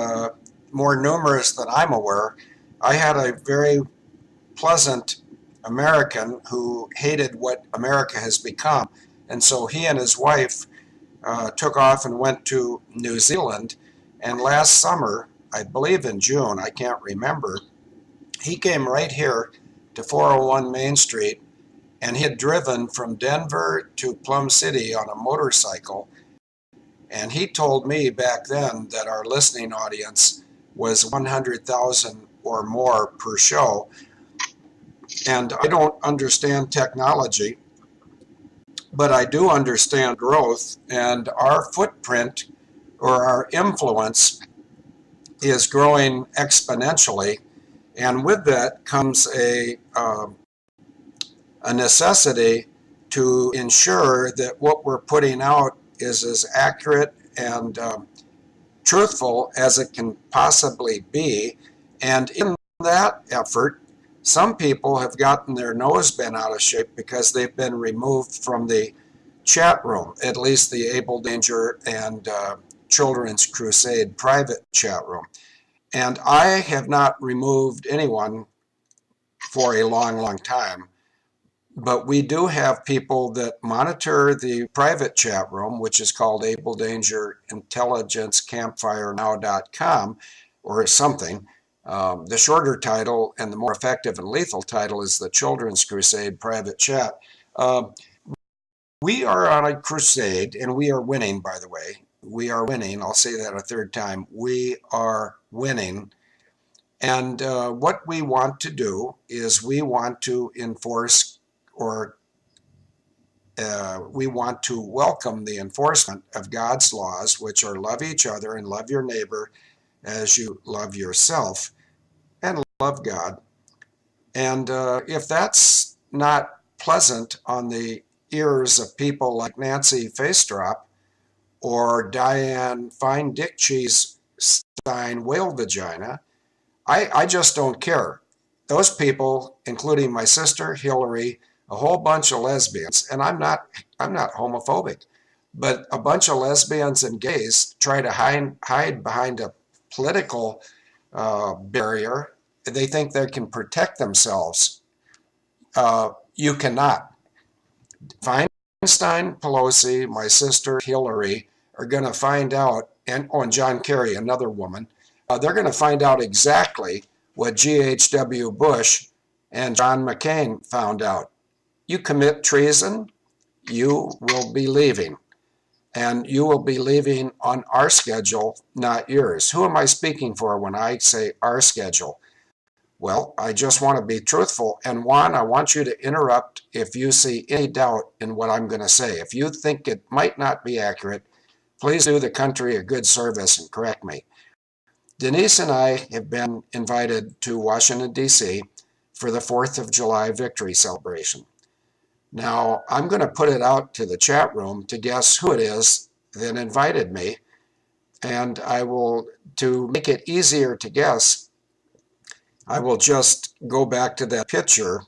more numerous than I'm aware. I had a very pleasant American who hated what America has become, and so he and his wife took off and went to New Zealand, and last summer, I believe in June, I can't remember, he came right here to 401 Main Street, and he had driven from Denver to Plum City on a motorcycle, and he told me back then that our listening audience was 100,000 or more per show. And I don't understand technology, but I do understand growth, and our footprint or our influence is growing exponentially, and with that comes a necessity to ensure that what we're putting out is as accurate and truthful as it can possibly be. And in that effort, some people have gotten their nose bent out of shape because they've been removed from the chat room, at least the Able Danger and Children's Crusade private chat room. And I have not removed anyone for a long, long time. But we do have people that monitor the private chat room, which is called Able Danger Intelligence Campfire Now.com or something. The shorter title and the more effective and lethal title is the Children's Crusade Private Chat. We are on a crusade, and we are winning, by the way. We are winning. I'll say that a third time. We are winning. And what we want to do is we want to enforce or we want to welcome the enforcement of God's laws, which are love each other and love your neighbor as you love yourself and love God. And if that's not pleasant on the ears of people like Nancy Facestrop or Diane Fine Dick Cheese Stein Whale Vagina, I just don't care. Those people, including my sister Hillary, a whole bunch of lesbians, and I'm not homophobic, but a bunch of lesbians and gays try to hide behind a political barrier. They think they can protect themselves. You cannot. Feinstein, Pelosi, my sister Hillary are going to find out, and John Kerry, another woman, they're going to find out exactly what G.H.W. Bush and John McCain found out. You commit treason, you will be leaving. And you will be leaving on our schedule, not yours. Who am I speaking for when I say our schedule? Well, I just want to be truthful. And Juan, I want you to interrupt if you see any doubt in what I'm going to say. If you think it might not be accurate, please do the country a good service and correct me. Denise and I have been invited to Washington, D.C. for the 4th of July victory celebration. Now, I'm going to put it out to the chat room to guess who it is that invited me. And I will, to make it easier to guess, I will just go back to that picture,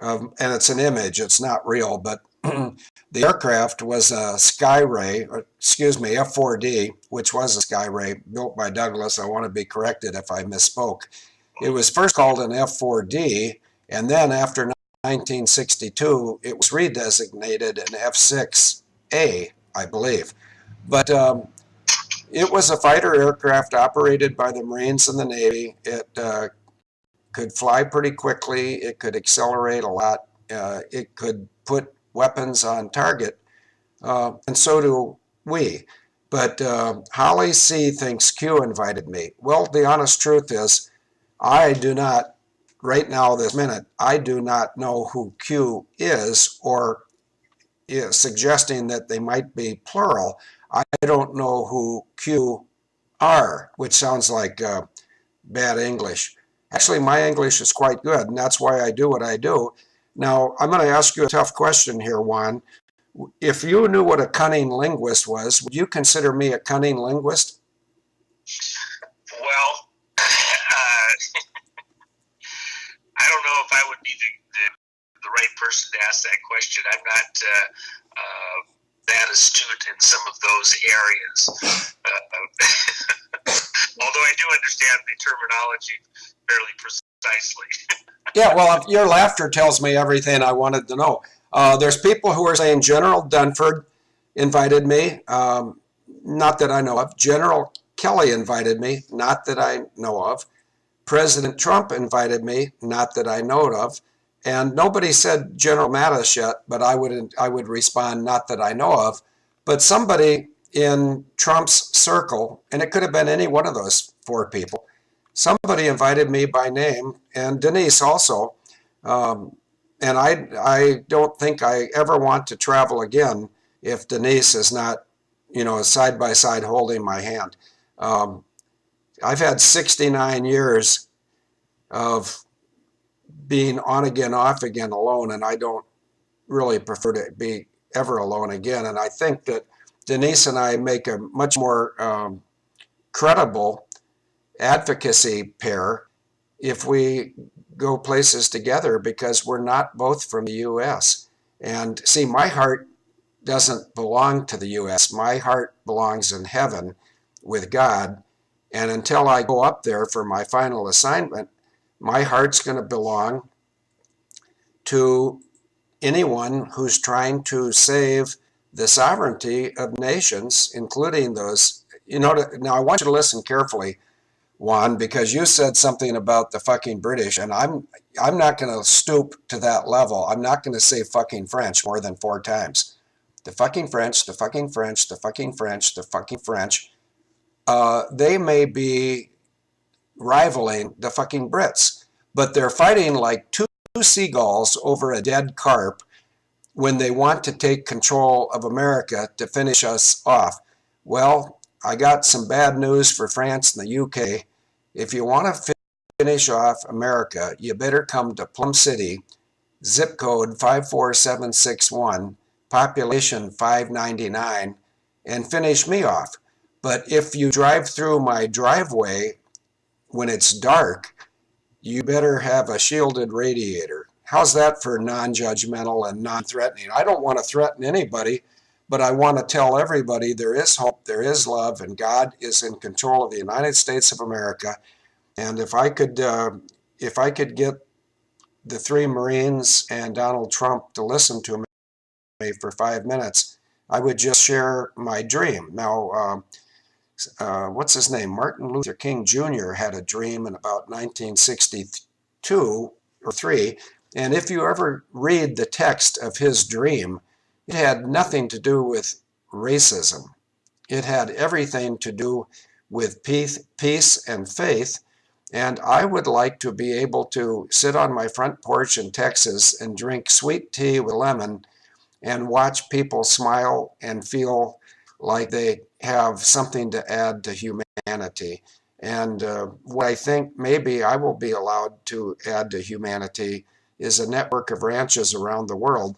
and it's an image, it's not real, but The aircraft was a Skyray, excuse me, F-4D, which was a Skyray built by Douglas. I want to be corrected if I misspoke. It was first called an F-4D, and then after 1962, it was redesignated an F-6A, I believe. But it was a fighter aircraft operated by the Marines and the Navy. It could fly pretty quickly. It could accelerate a lot. It could put weapons on target, and so do we. But Holly C. thinks Q invited me. Well, the honest truth is, I do not, right now, this minute, I do not know who Q is, or is suggesting that they might be plural. I don't know who Q are, which sounds like bad English. Actually, my English is quite good, and that's why I do what I do. Now, I'm going to ask you a tough question here, Juan. If you knew what a cunning linguist was, would you consider me a cunning linguist? Well, I don't know if I would be the right person to ask that question. I'm not that astute in some of those areas. Although I do understand the terminology fairly precisely. Yeah, well, your laughter tells me everything I wanted to know. There's people who are saying General Dunford invited me, not that I know of. General Kelly invited me, not that I know of. President Trump invited me, not that I know of. And nobody said General Mattis yet, but I would respond, not that I know of. But somebody in Trump's circle, and it could have been any one of those four people, somebody invited me by name, and Denise also. And I don't think I ever want to travel again if Denise is not, side by side holding my hand. I've had 69 years of being on again, off again, alone, and I don't really prefer to be ever alone again. And I think that Denise and I make a much more credible advocacy pair if we go places together, because we're not both from the U.S. And see, my heart doesn't belong to the U.S. My heart belongs in heaven with God. And until I go up there for my final assignment, my heart's going to belong to anyone who's trying to save the sovereignty of nations, including those. Now I want you to listen carefully, Juan, because you said something about the fucking British, and I'm not going to stoop to that level. I'm not going to say fucking French more than 4 times. The fucking French, the fucking French, the fucking French, the fucking French. They may be rivaling the fucking Brits, but they're fighting like two seagulls over a dead carp when they want to take control of America to finish us off. Well, I got some bad news for France and the UK. If you want to finish off America, you better come to Plum City, zip code 54761, population 599, and finish me off. But if you drive through my driveway when it's dark, you better have a shielded radiator. How's that for non-judgmental and non-threatening? I don't want to threaten anybody, but I want to tell everybody there is hope, there is love, and God is in control of the United States of America. And if I could get the 3 Marines and Donald Trump to listen to me for 5 minutes, I would just share my dream. Now, what's his name? Martin Luther King Jr. had a dream in about 1962 or 3. And if you ever read the text of his dream, it had nothing to do with racism. It had everything to do with peace and faith. And I would like to be able to sit on my front porch in Texas and drink sweet tea with lemon and watch people smile and feel like they have something to add to humanity. And what I think maybe I will be allowed to add to humanity is a network of ranches around the world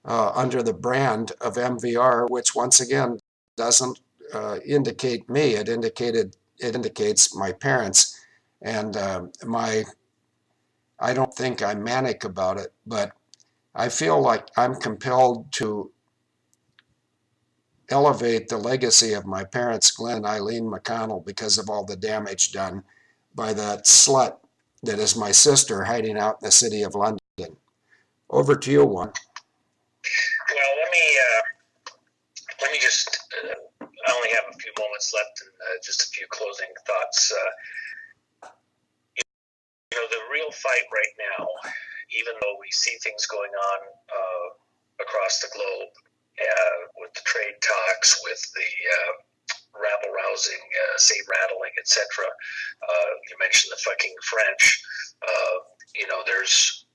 under the brand of MVR, which once again doesn't indicate me. It indicates my parents. And I don't think I'm manic about it, but I feel like I'm compelled to elevate the legacy of my parents, Glenn and Eileen McConnell, because of all the damage done by that slut that is my sister hiding out in the city of London. Over to you, Juan. Well, let me just. I only have a few moments left, and just a few closing thoughts. The real fight right now, even though we see things going on across the globe with the trade talks, with the rabble-rousing, saber-rattling, etc. You mentioned the fucking French. There's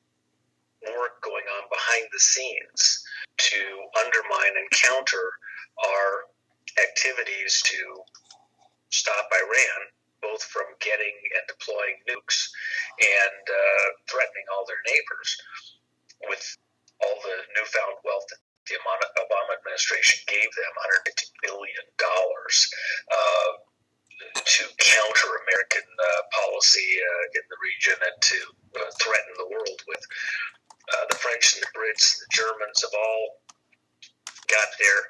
work going on behind the scenes to undermine and counter our activities to stop Iran, both from getting and deploying nukes and threatening all their neighbors with all the newfound wealth that the Obama administration gave them, $150 billion, to counter American policy in the region and to threaten the world with. The French and the Brits and the Germans have all got their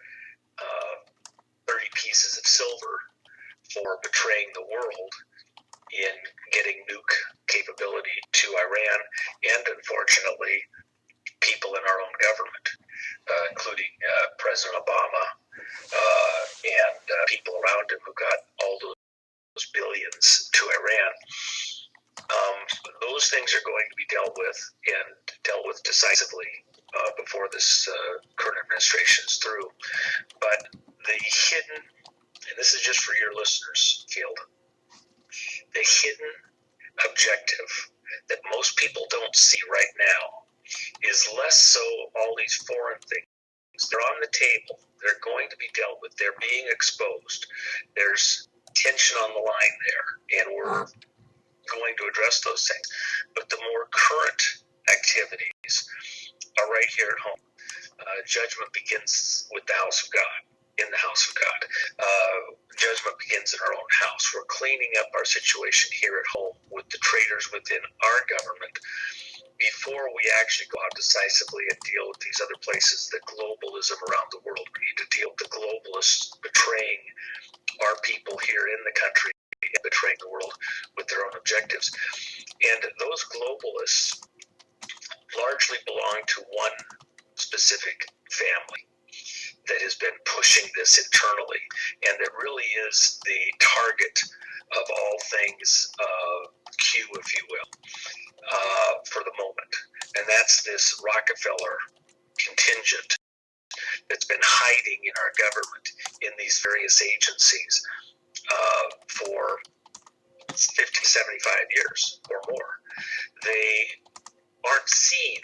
30 pieces of silver for betraying the world in getting nuke capability to Iran, and unfortunately, people in our own government, including President Obama and people around him who got all those billions to Iran. Those things are going to be dealt with, and dealt with decisively before this current administration is through. But the hidden, and this is just for your listeners, Field, the hidden objective that most people don't see right now is less so all these foreign things. They're on the table. They're going to be dealt with. They're being exposed. There's tension on the line there, and we're going to address those things. But the more current activities are right here at home. Judgment begins with the house of God, in the house of God. Judgment begins in our own house. We're cleaning up our situation here at home with the traitors within our government before we actually go out decisively and deal with these other places, the globalism around the world. We need to deal with the globalists betraying our people here in the country and betraying the world with their own objectives. And those globalists largely belong to one specific family that has been pushing this internally, and that really is the target of all things Q, if you will, for the moment. And that's this Rockefeller contingent that's been hiding in our government in these various agencies for 50, 75 years or more. They aren't seen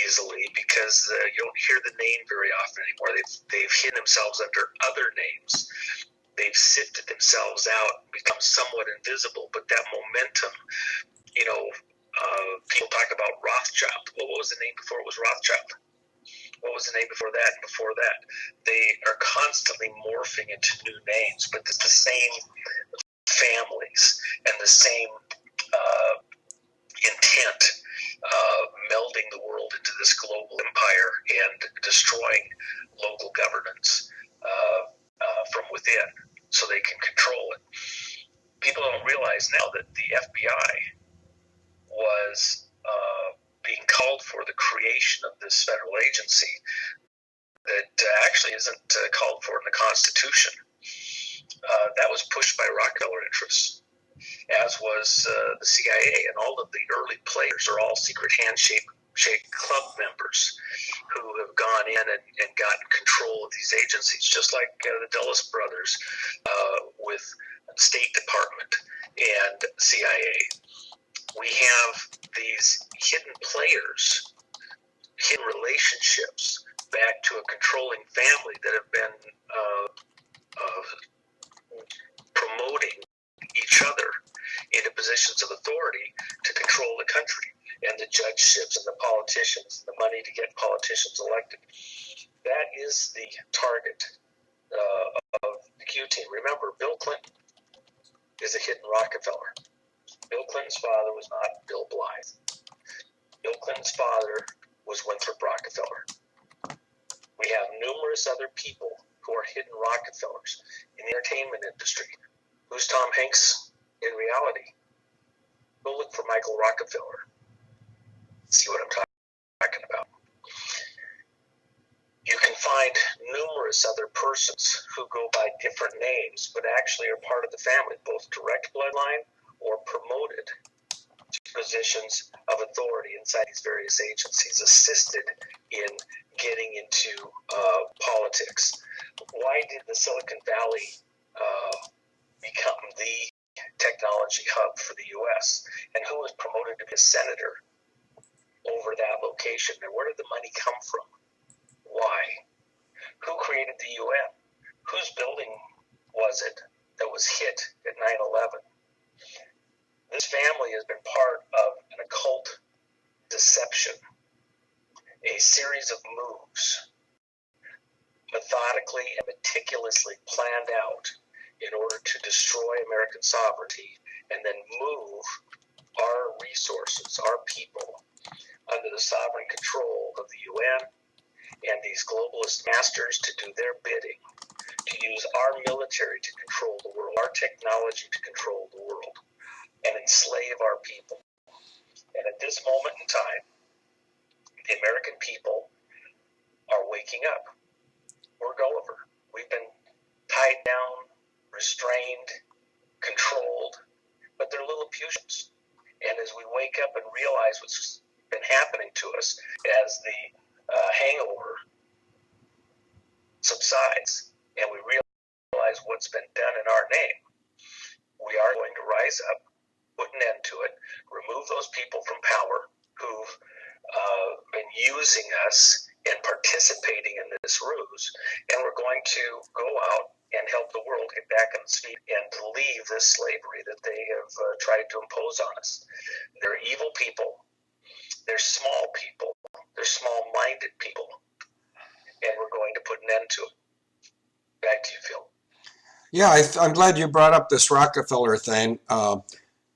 easily because you don't hear the name very often anymore. They've hidden themselves under other names. They've sifted themselves out and become somewhat invisible, but that momentum, people talk about Rothschild. Well, what was the name before it was Rothschild? What was the name before that and before that? They are constantly morphing into new names, but it's the same families and the same intent, melding the world into this global empire and destroying local governance from within so they can control it. People don't realize now that the FBI was being called for the creation of this federal agency that actually isn't called for in the Constitution. That was pushed by Rockefeller interests, as was the CIA, and all of the early players are all secret handshake club members who have gone in and gotten control of these agencies, just like the Dulles brothers with State Department and CIA. We have these hidden players, hidden relationships back to a controlling family that have been promoting each other into positions of authority to control the country, and the judgeships and the politicians, the money to get politicians elected. That is the target of the Q team. Remember, Bill Clinton is a hidden Rockefeller. Bill Clinton's father was not Bill Blythe. Bill Clinton's father was Winthrop Rockefeller. We have numerous other people who are hidden Rockefellers in the entertainment industry. Who's Tom Hanks in reality? Go look for Michael Rockefeller. See what I'm talking about. You can find numerous other persons who go by different names, but actually are part of the family, both direct bloodline or promoted to positions of authority inside these various agencies, assisted in getting into politics. Why did the Silicon Valley become the technology hub for the U.S.? And who was promoted to be a senator over that location? And where did the money come from? Why? Who created the UN? Whose building was it that was hit at 9/11? This family has been part of an occult deception, a series of moves, methodically and meticulously planned out in order to destroy American sovereignty and then move our resources, our people, under the sovereign control of the UN and these globalist masters to do their bidding, to use our military to control the world, our technology to control the world, and enslave our people. And at this moment in time, the American people are waking up. We're Gulliver. We've been tied down, restrained, controlled, but they're Lilliputians. And as we wake up and realize what's been happening to us as the hangover subsides and we realize what's been done in our name, we are going to rise up, put an end to it, remove those people from power who've been using us and participating in this ruse, and we're going to go out and help the world get back on its feet and to leave this slavery that they have tried to impose on us. They're evil people. They're small people. They're small-minded people. And we're going to put an end to it. Back to you, Phil. Yeah, I'm glad you brought up this Rockefeller thing,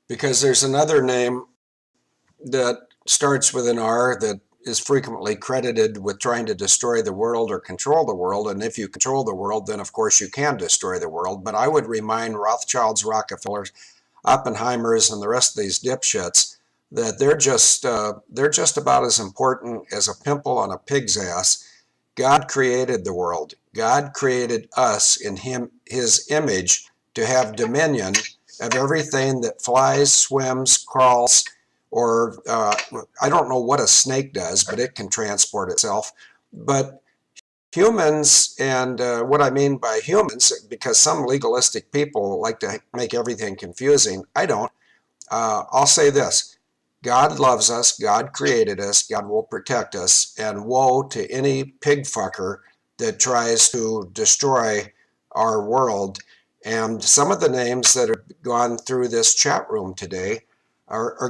because there's another name that starts with an R that is frequently credited with trying to destroy the world or control the world. And if you control the world, then of course you can destroy the world. But I would remind Rothschilds, Rockefellers, Oppenheimers, and the rest of these dipshits that they're just about as important as a pimple on a pig's ass. God created the world. God created us in his image to have dominion of everything that flies, swims, crawls, or I don't know what a snake does, but it can transport itself. But humans, and what I mean by humans, because some legalistic people like to make everything confusing, I don't. I'll say this. God loves us, God created us, God will protect us, and woe to any pig fucker that tries to destroy our world. And some of the names that have gone through this chat room today are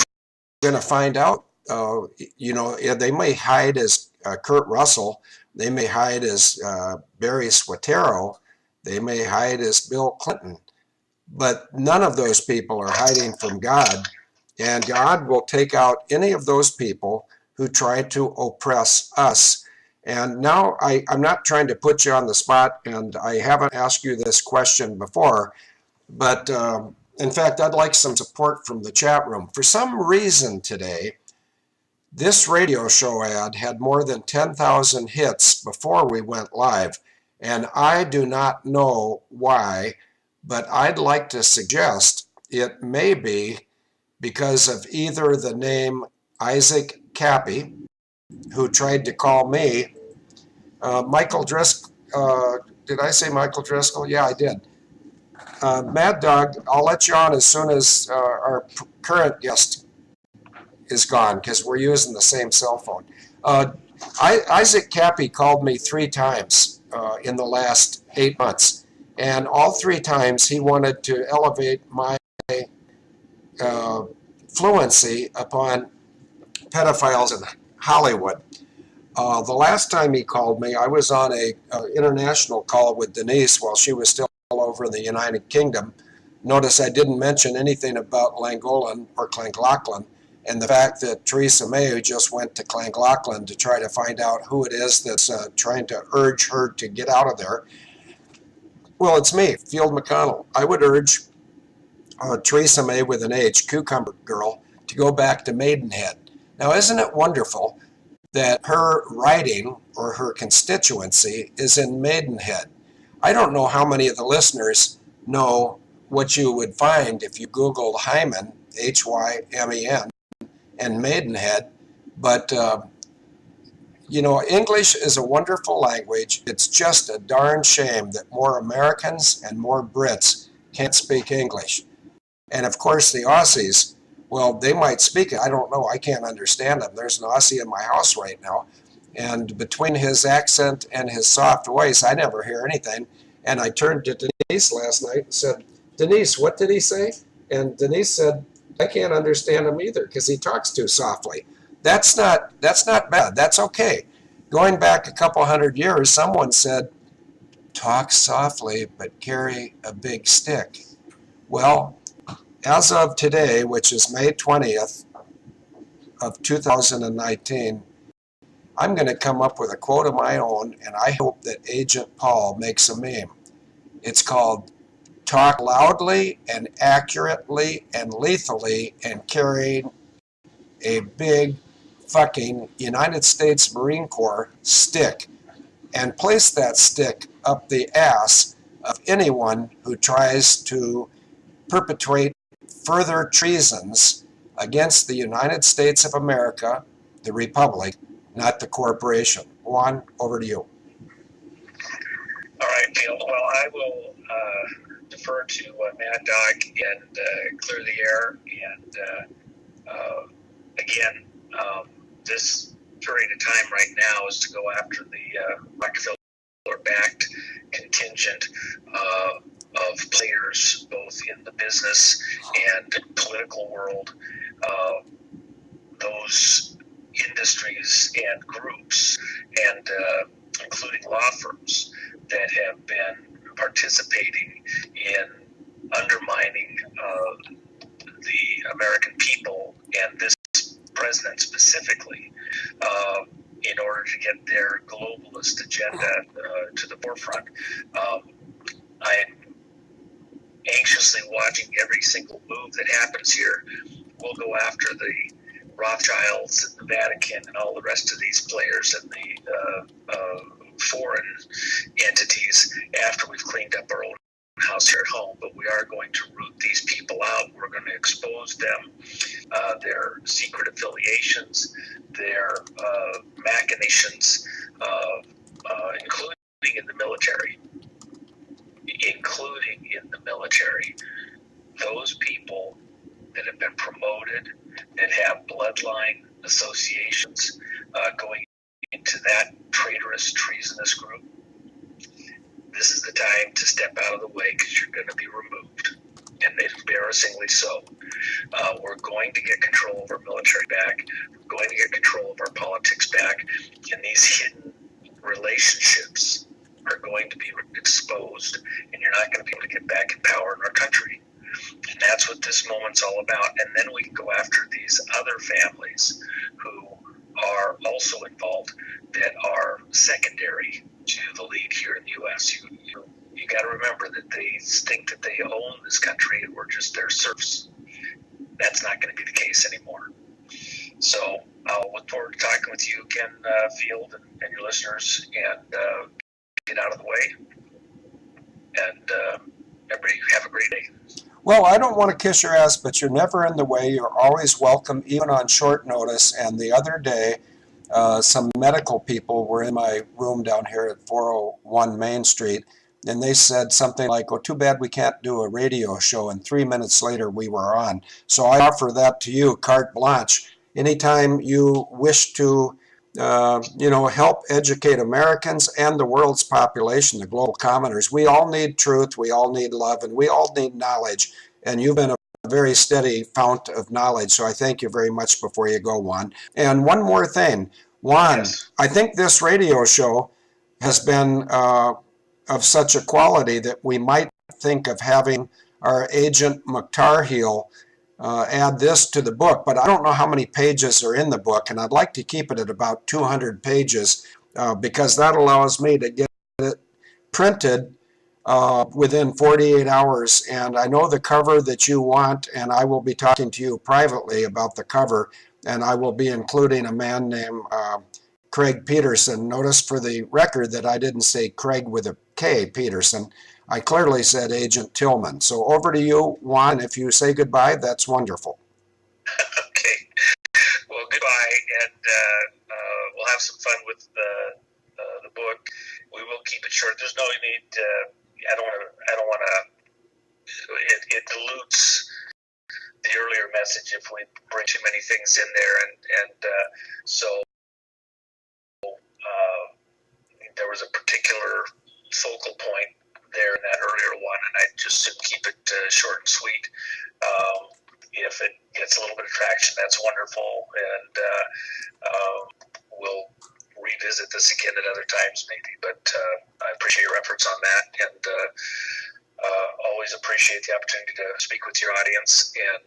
going to find out, they may hide as Kurt Russell, they may hide as Barry Swatero, they may hide as Bill Clinton, but none of those people are hiding from God. And God will take out any of those people who try to oppress us. And now I'm not trying to put you on the spot, and I haven't asked you this question before, but in fact, I'd like some support from the chat room. For some reason today, this radio show ad had more than 10,000 hits before we went live, and I do not know why, but I'd like to suggest it may be because of either the name Isaac Kappy, who tried to call me, Michael Driscoll, did I say Michael Driscoll? Yeah, I did. Mad Dog, I'll let you on as soon as our current guest is gone, because we're using the same cell phone. Isaac Kappy called me 3 times in the last 8 months, and all 3 times he wanted to elevate my fluency upon pedophiles in Hollywood. The last time he called me, I was on a international call with Denise while she was still over in the United Kingdom. Notice I didn't mention anything about Llangollen or Clanglocklin, And the fact that Theresa May just went to Llangollen to try to find out who it is that's trying to urge her to get out of there. Well, it's me, Field McConnell. I would urge Theresa May with an H, Cucumber Girl, to go back to Maidenhead. Now, isn't it wonderful that her riding or her constituency is in Maidenhead? I don't know how many of the listeners know what you would find if you Googled Hymen, Hymen, and Maidenhead, but English is a wonderful language. It's just a darn shame that more Americans and more Brits can't speak English. And of course the Aussies, well, they might speak it. I don't know. I can't understand them. There's an Aussie in my house right now, and between his accent and his soft voice, I never hear anything. And I turned to Denise last night and said, Denise, what did he say? And Denise said, I can't understand him either because he talks too softly. That's not bad. That's okay. Going back a couple hundred years, someone said, talk softly but carry a big stick. Well, as of today, which is May 20th of 2019, I'm going to come up with a quote of my own, and I hope that Agent Paul makes a meme. It's called, talk loudly and accurately and lethally and carry a big fucking United States Marine Corps stick, and place that stick up the ass of anyone who tries to perpetrate further treasons against the United States of America, the Republic, not the corporation. Juan, over to you. All right, Bill. Well, I will defer to Mad Dog and clear the air. And again, this period of time right now is to go after the Rockefeller-backed contingent of players, both in the business and political world. Those industries and groups, and including law firms, that have been participating in undermining the American people and this president specifically in order to get their globalist agenda to the forefront. I'm anxiously watching every single move that happens here. We'll go after the Rothschilds and the Vatican and all the rest of these players and the foreign entities after we've cleaned up our own house here at home. But we are going to root these people out. We're going to expose them, their secret affiliations, their machinations, including in the military. Those people that have been promoted, that have bloodline associations going into that traitorous, treasonous group, this is the time to step out of the way because you're going to be removed, and embarrassingly so. We're going to get control of our military back. We're going to get control of our politics back, and these hidden relationships are going to be exposed, and you're not going to be able to get back in power in our country. And that's what this moment's all about. And then we can go after these other families who are also involved that are secondary to the lead here in the U.S. You got to remember that they think that they own this country and we're just their serfs. That's not going to be the case anymore. So I'll look forward to talking with you again, Field, and your listeners, and get out of the way. And everybody have a great day. Well, I don't want to kiss your ass, but you're never in the way. You're always welcome, even on short notice. And the other day, some medical people were in my room down here at 401 Main Street, and they said something like, oh, too bad we can't do a radio show. And 3 minutes later, we were on. So I offer that to you, carte blanche. Anytime you wish to help educate Americans and the world's population, the global commoners. We all need truth, we all need love, and we all need knowledge. And you've been a very steady fount of knowledge, so I thank you very much before you go, Juan. And one more thing, Juan, yes. I think this radio show has been of such a quality that we might think of having our agent McTarheel add this to the book, but I don't know how many pages are in the book, and I'd like to keep it at about 200 pages because that allows me to get it printed within 48 hours. And I know the cover that you want, and I will be talking to you privately about the cover, and I will be including a man named Craig Peterson. Notice for the record that I didn't say Craig with a K, Peterson. I clearly said Agent Tillman. So over to you, Juan. If you say goodbye, that's wonderful. Okay. Well, goodbye, and we'll have some fun with the book. We will keep it short. There's no need. I don't want to. It dilutes the earlier message if we bring too many things in there, and so there was a particular focal point there in that earlier one, and I just should keep it short and sweet. If it gets a little bit of traction, that's wonderful, and we'll revisit this again at other times maybe, but I appreciate your efforts on that, and always appreciate the opportunity to speak with your audience, and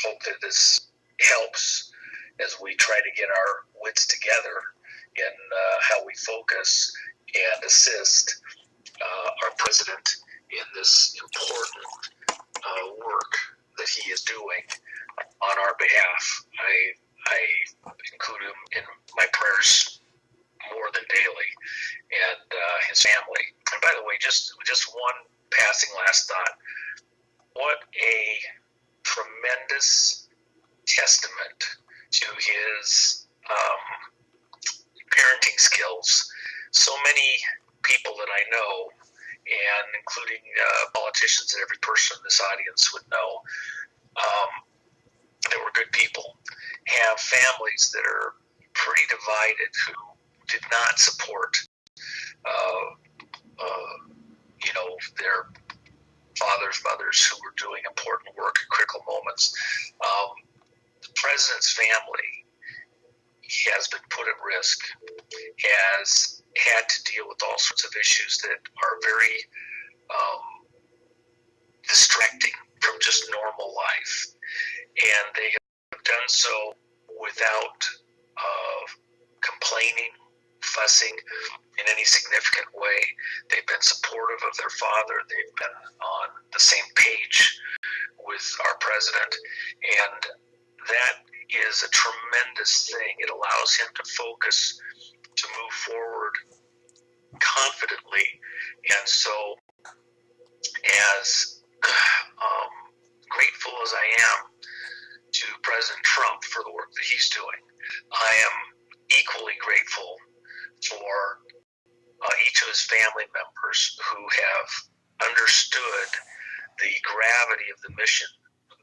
hope that this helps as we try to get our wits together in how we focus and assist our president in this important work that he is doing on our behalf. I include him in my prayers more than daily, and his family. And by the way, just one passing last thought. What a tremendous testament to his parenting skills. So many people that I know, and including politicians and every person in this audience would know, that were good people, have families that are pretty divided who did not support, their fathers, mothers who were doing important work at critical moments. The president's family has been put at risk, has had to deal with all sorts of issues that are very distracting from just normal life. And they have done so without complaining, fussing in any significant way. They've been supportive of their father. They've been on the same page with our president. And that is a tremendous thing. It allows him to focus, to move forward confidently. And so, as grateful as I am to President Trump for the work that he's doing, I am equally grateful for each of his family members who have understood the gravity of the mission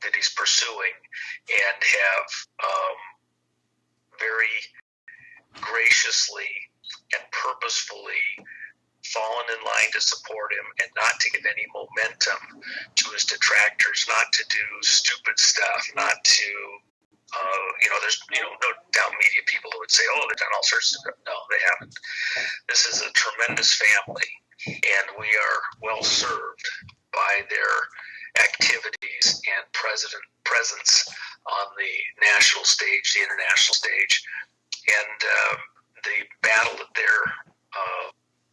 that he's pursuing and have very graciously and purposefully fallen in line to support him and not to give any momentum to his detractors, not to do stupid stuff, not to, there's, no doubt media people who would say, oh, they've done all sorts of stuff. No, they haven't. This is a tremendous family, and we are well served by their activities and presence on the national stage, the international stage, and the battle that they're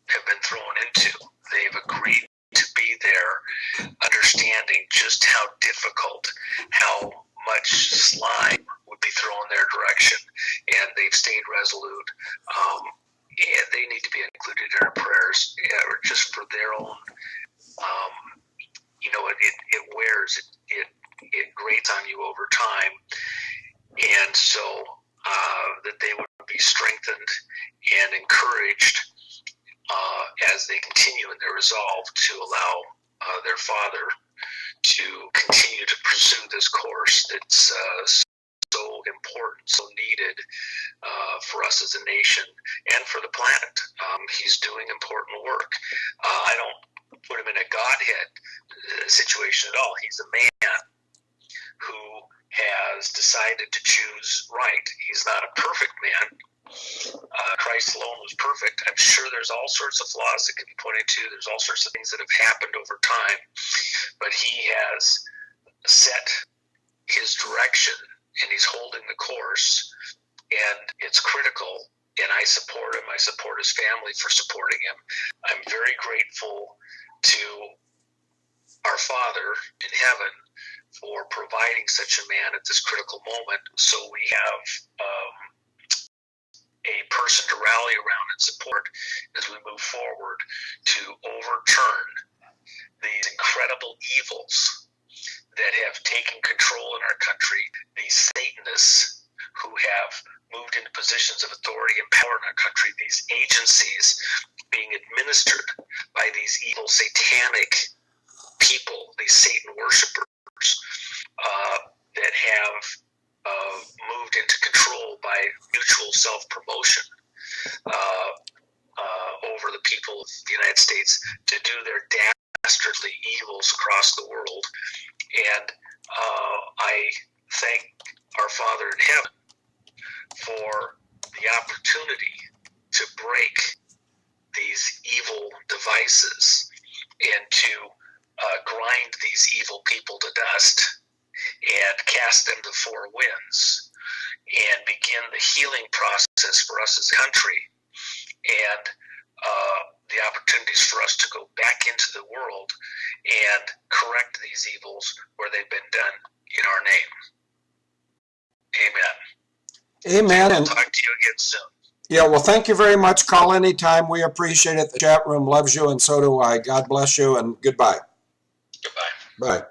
have been thrown into. They've agreed to be there, understanding just how difficult, how much slime would be thrown their direction, and they've stayed resolute. And they need to be included in our prayers, just for their own. It wears, it grates on you over time, and so that they would be strengthened and encouraged as they continue in their resolve to allow their father to continue to pursue this course that's so important, so needed for us as a nation and for the planet. He's doing important work. I don't put him in a godhead situation at all. He's a man who has decided to choose right. He's not a perfect man. Christ alone was perfect. I'm sure there's all sorts of flaws that can be pointed to. There's all sorts of things that have happened over time, but he has set his direction, and he's holding the course, and it's critical, and I support him. I support his family for supporting him. I'm very grateful to our Father in heaven for providing such a man at this critical moment, so we have a person to rally around and support as we move forward to overturn these incredible evils that have taken control in our country, these Satanists who have moved into positions of authority and power in our country, these agencies being administered by these evil satanic people, these Satan worshipers that have moved into control by mutual self-promotion over the people of the United States to do their dastardly evils across the world. And I thank our Father in heaven for the opportunity to break these evil devices and to grind these evil people to dust and cast them to four winds and begin the healing process for us as a country, and the opportunities for us to go back into the world and correct these evils where they've been done in our name. Amen. Amen. I'll And talk to you again soon. yeah, well, thank you very much. Call anytime. We appreciate it. The chat room loves you, and so do I. God bless you, and goodbye. Goodbye.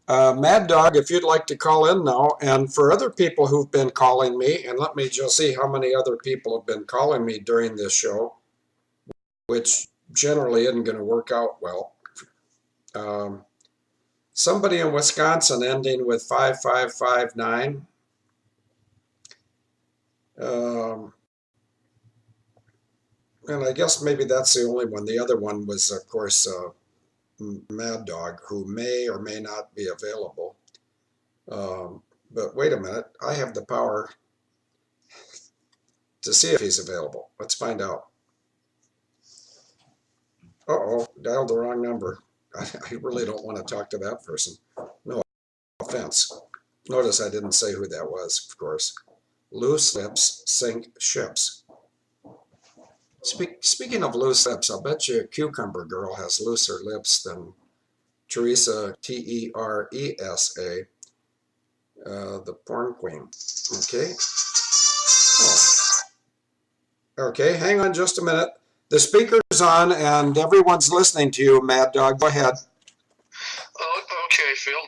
Bye. Mad Dog, if you'd like to call in now, and for other people who've been calling me, and let me just see how many other people have been calling me during this show, which generally isn't going to work out well. Somebody in Wisconsin ending with 5559. And I guess maybe that's the only one. The other one was, of course, Mad Dog, who may or may not be available. But wait a minute, I have the power to see if he's available. Let's find out. Uh-oh, dialed the wrong number. I really don't want to talk to that person. No offense. Notice I didn't say who that was, of course. Loose lips sink ships. Speaking of loose lips, I'll bet you Cucumber Girl has looser lips than Teresa, Teresa, the porn queen. Okay. Oh. Okay, hang on just a minute. The speaker's on and everyone's listening to you, Mad Dog. Go ahead. Oh, okay, Phil.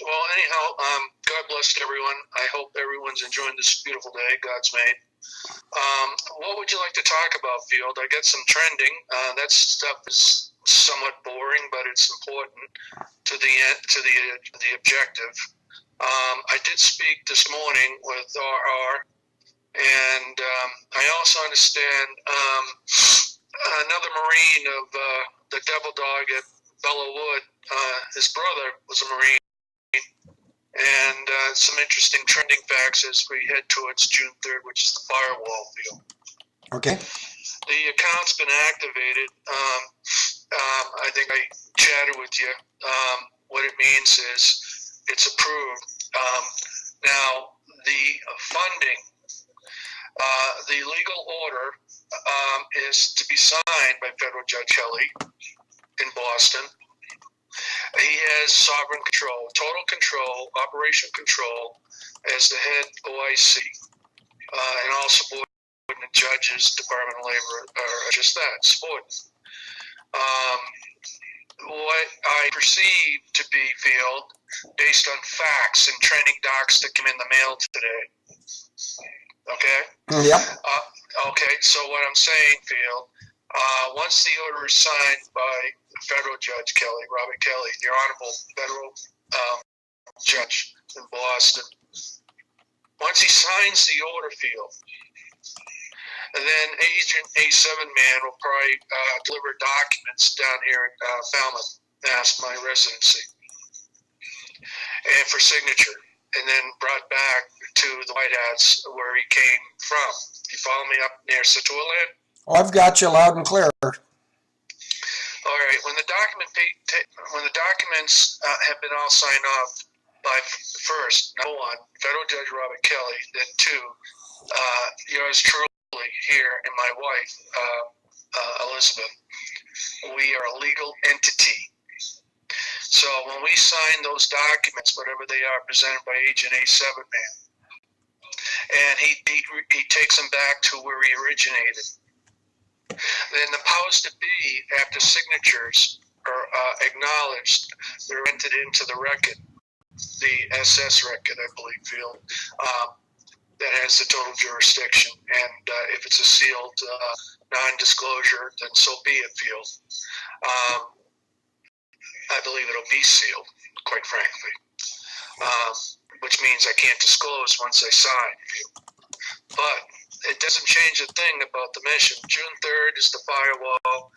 Well, anyhow, God bless everyone. I hope everyone's enjoying this beautiful day God's made. What would you like to talk about, Field? I got some trending. That stuff is somewhat boring, but it's important to the objective. I did speak this morning with RR, and I also understand another Marine of the Devil Dog at Belleau Wood. His brother was a Marine. And some interesting trending facts as we head towards June 3rd, which is the firewall field. Okay. The account's been activated. I think I chatted with you. What it means is it's approved. Now, the funding, the legal order is to be signed by Federal Judge Kelly in Boston. He has sovereign control, total control, operational control as the head OIC. And all subordinate judges, Department of Labor, are just that, subordinate. What I perceive to be, Field, based on facts and trending docs that came in the mail today. Okay? Yep. Okay, so what I'm saying, Field, once the order is signed by Federal Judge Kelly, Robert Kelly, the Honorable Federal Judge in Boston, once he signs the order, Field, and then Agent A7 Man will probably deliver documents down here at Falmouth, Mass, my residency, and for signature, and then brought back to the White House where he came from. You follow me up near Situate Land? Oh, I've got you loud and clear. All right. When the documents have been all signed off by first, number one, Federal Judge Robert Kelly, then two, yours truly here and my wife, Elizabeth, we are a legal entity. So when we sign those documents, whatever they are, presented by Agent A7 Man, and he takes them back to where he originated, then the powers that be, after signatures are acknowledged, they're entered into the record, the SS record, I believe, Field, that has the total jurisdiction. And if it's a sealed non-disclosure, then so be it, Field. I believe it'll be sealed, quite frankly, which means I can't disclose once I sign, Field. But it doesn't change a thing about the mission. June 3rd is the firewall.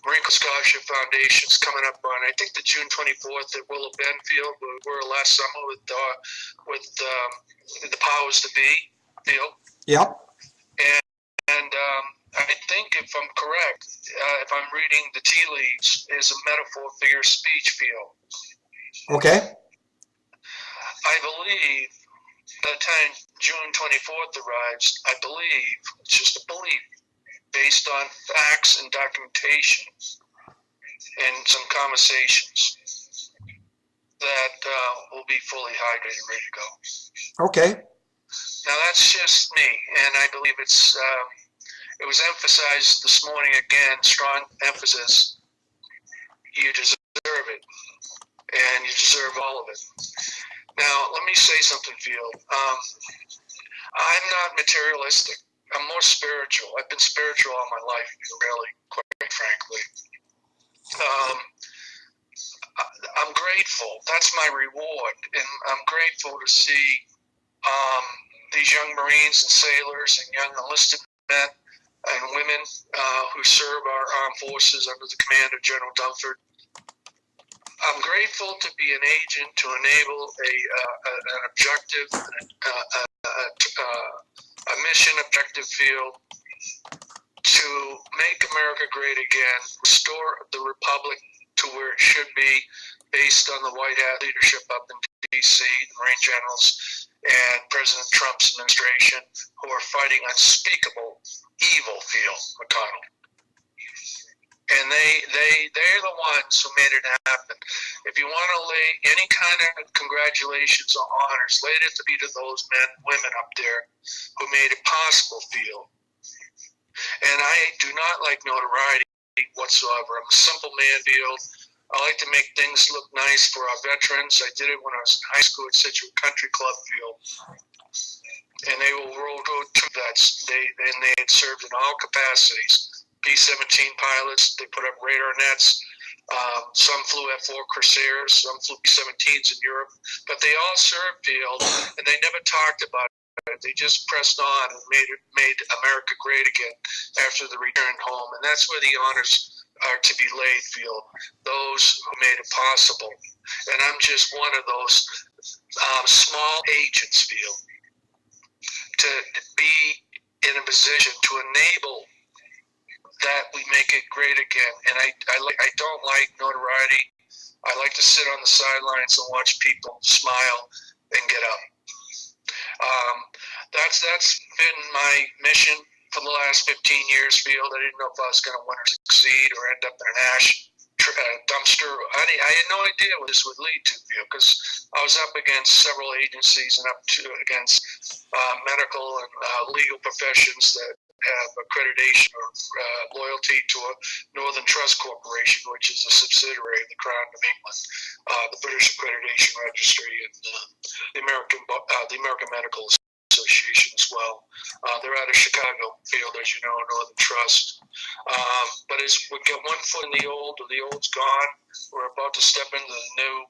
Marine Corps Scholarship Foundation's coming up on, I think, the June 24th at Willow Bend Field. We were last summer with the powers to be Field. Yep. And I think, if I'm correct, if I'm reading the tea leaves, is a metaphor figure of speech Field. Okay. I believe by the time June 24th arrives, I believe, it's just a belief, based on facts and documentation and some conversations, that will be fully hydrated, ready to go. Okay. Now that's just me, and I believe it was emphasized this morning again, strong emphasis, you deserve it, and you deserve all of it. Now, let me say something, Field. I'm not materialistic. I'm more spiritual. I've been spiritual all my life, really, quite frankly. I'm grateful. That's my reward. And I'm grateful to see these young Marines and sailors and young enlisted men and women who serve our armed forces under the command of General Dunford. I'm grateful to be an agent to enable an objective, a mission objective Field to make America great again, restore the Republic to where it should be, based on the White Hat leadership up in D.C., the Marine generals, and President Trump's administration, who are fighting unspeakable evil, Field, McConnell. And they're the ones who made it happen. If you want to lay any kind of congratulations or honors, lay it at the feet of those men and women up there who made it possible, Field. And I do not like notoriety whatsoever. I'm a simple man, Field. I like to make things look nice for our veterans. I did it when I was in high school at Situate Country Club, Field. And they were World War II vets. They had served in all capacities. B-17 pilots, they put up radar nets. Some flew F-4 Corsairs, some flew B-17s in Europe. But they all served, Field, and they never talked about it. They just pressed on and made America great again after the return home. And that's where the honors are to be laid, Field, those who made it possible. And I'm just one of those small agents, Field, to be in a position to enable that we make it great again. And I don't like notoriety. I like to sit on the sidelines and watch people smile and get up. That's been my mission for the last 15 years, Field. I didn't know if I was going to win or succeed or end up in an ash dumpster. I had no idea what this would lead to, Field, because I was up against several agencies and against medical and legal professions that have accreditation or loyalty to a Northern Trust Corporation, which is a subsidiary of the Crown of England, the British Accreditation Registry, and the American Medical Association as well. They're out of Chicago, Field, as you know, Northern Trust. But as we get one foot in the old, or the old's gone, we're about to step into the new.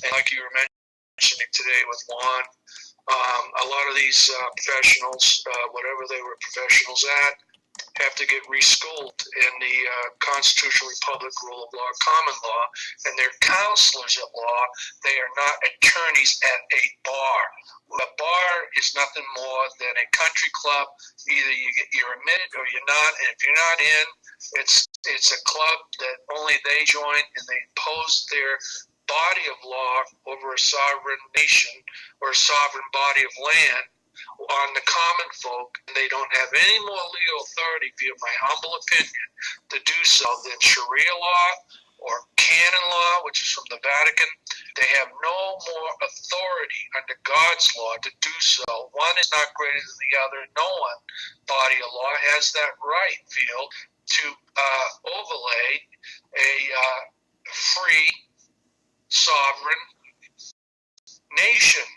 And like you were mentioning today with Juan, a lot of these professionals, whatever they were professionals at, have to get reschooled in the constitutional republic rule of law, common law, and they're counselors at law. They are not attorneys at a bar. A bar is nothing more than a country club. Either you're admitted or you're not, and if you're not in, it's It's a club that only they join, and they impose their body of law over a sovereign nation or a sovereign body of land on the common folk, and they don't have any more legal authority, in my humble opinion, to do so than Sharia law or canon law, which is from the Vatican. They have no more authority under God's law to do so. One is not greater than the other. No one body of law has that right, to overlay a free, sovereign nation.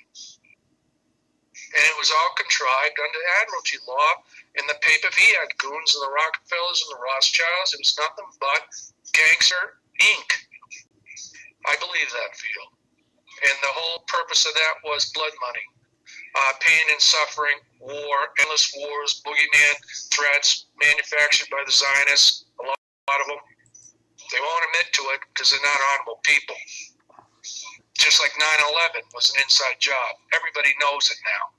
And it was all contrived under Admiralty law in the paper fiat goons and the Rockefellers and the Rothschilds. It was nothing but gangster ink. I believe that, Field. And the whole purpose of that was blood money, pain and suffering, war, endless wars, boogeyman threats manufactured by the Zionists, a lot of them. They won't admit to it because they're not honorable people. Just like 9/11 was an inside job. Everybody knows it now,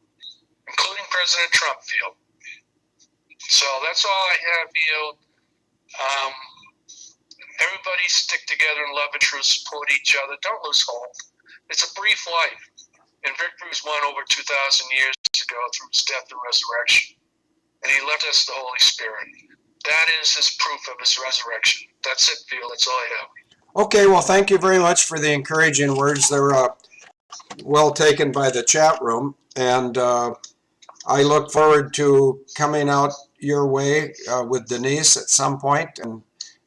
including President Trump, Field. So that's all I have, Field. Everybody stick together and love and truth, support each other. Don't lose hope. It's a brief life, and victory was won over 2,000 years ago through his death and resurrection. And he left us the Holy Spirit. That is his proof of his resurrection. That's it, Field. That's all I have. Okay, well, thank you very much for the encouraging words. They're well taken by the chat room, and I look forward to coming out your way with Denise at some point, and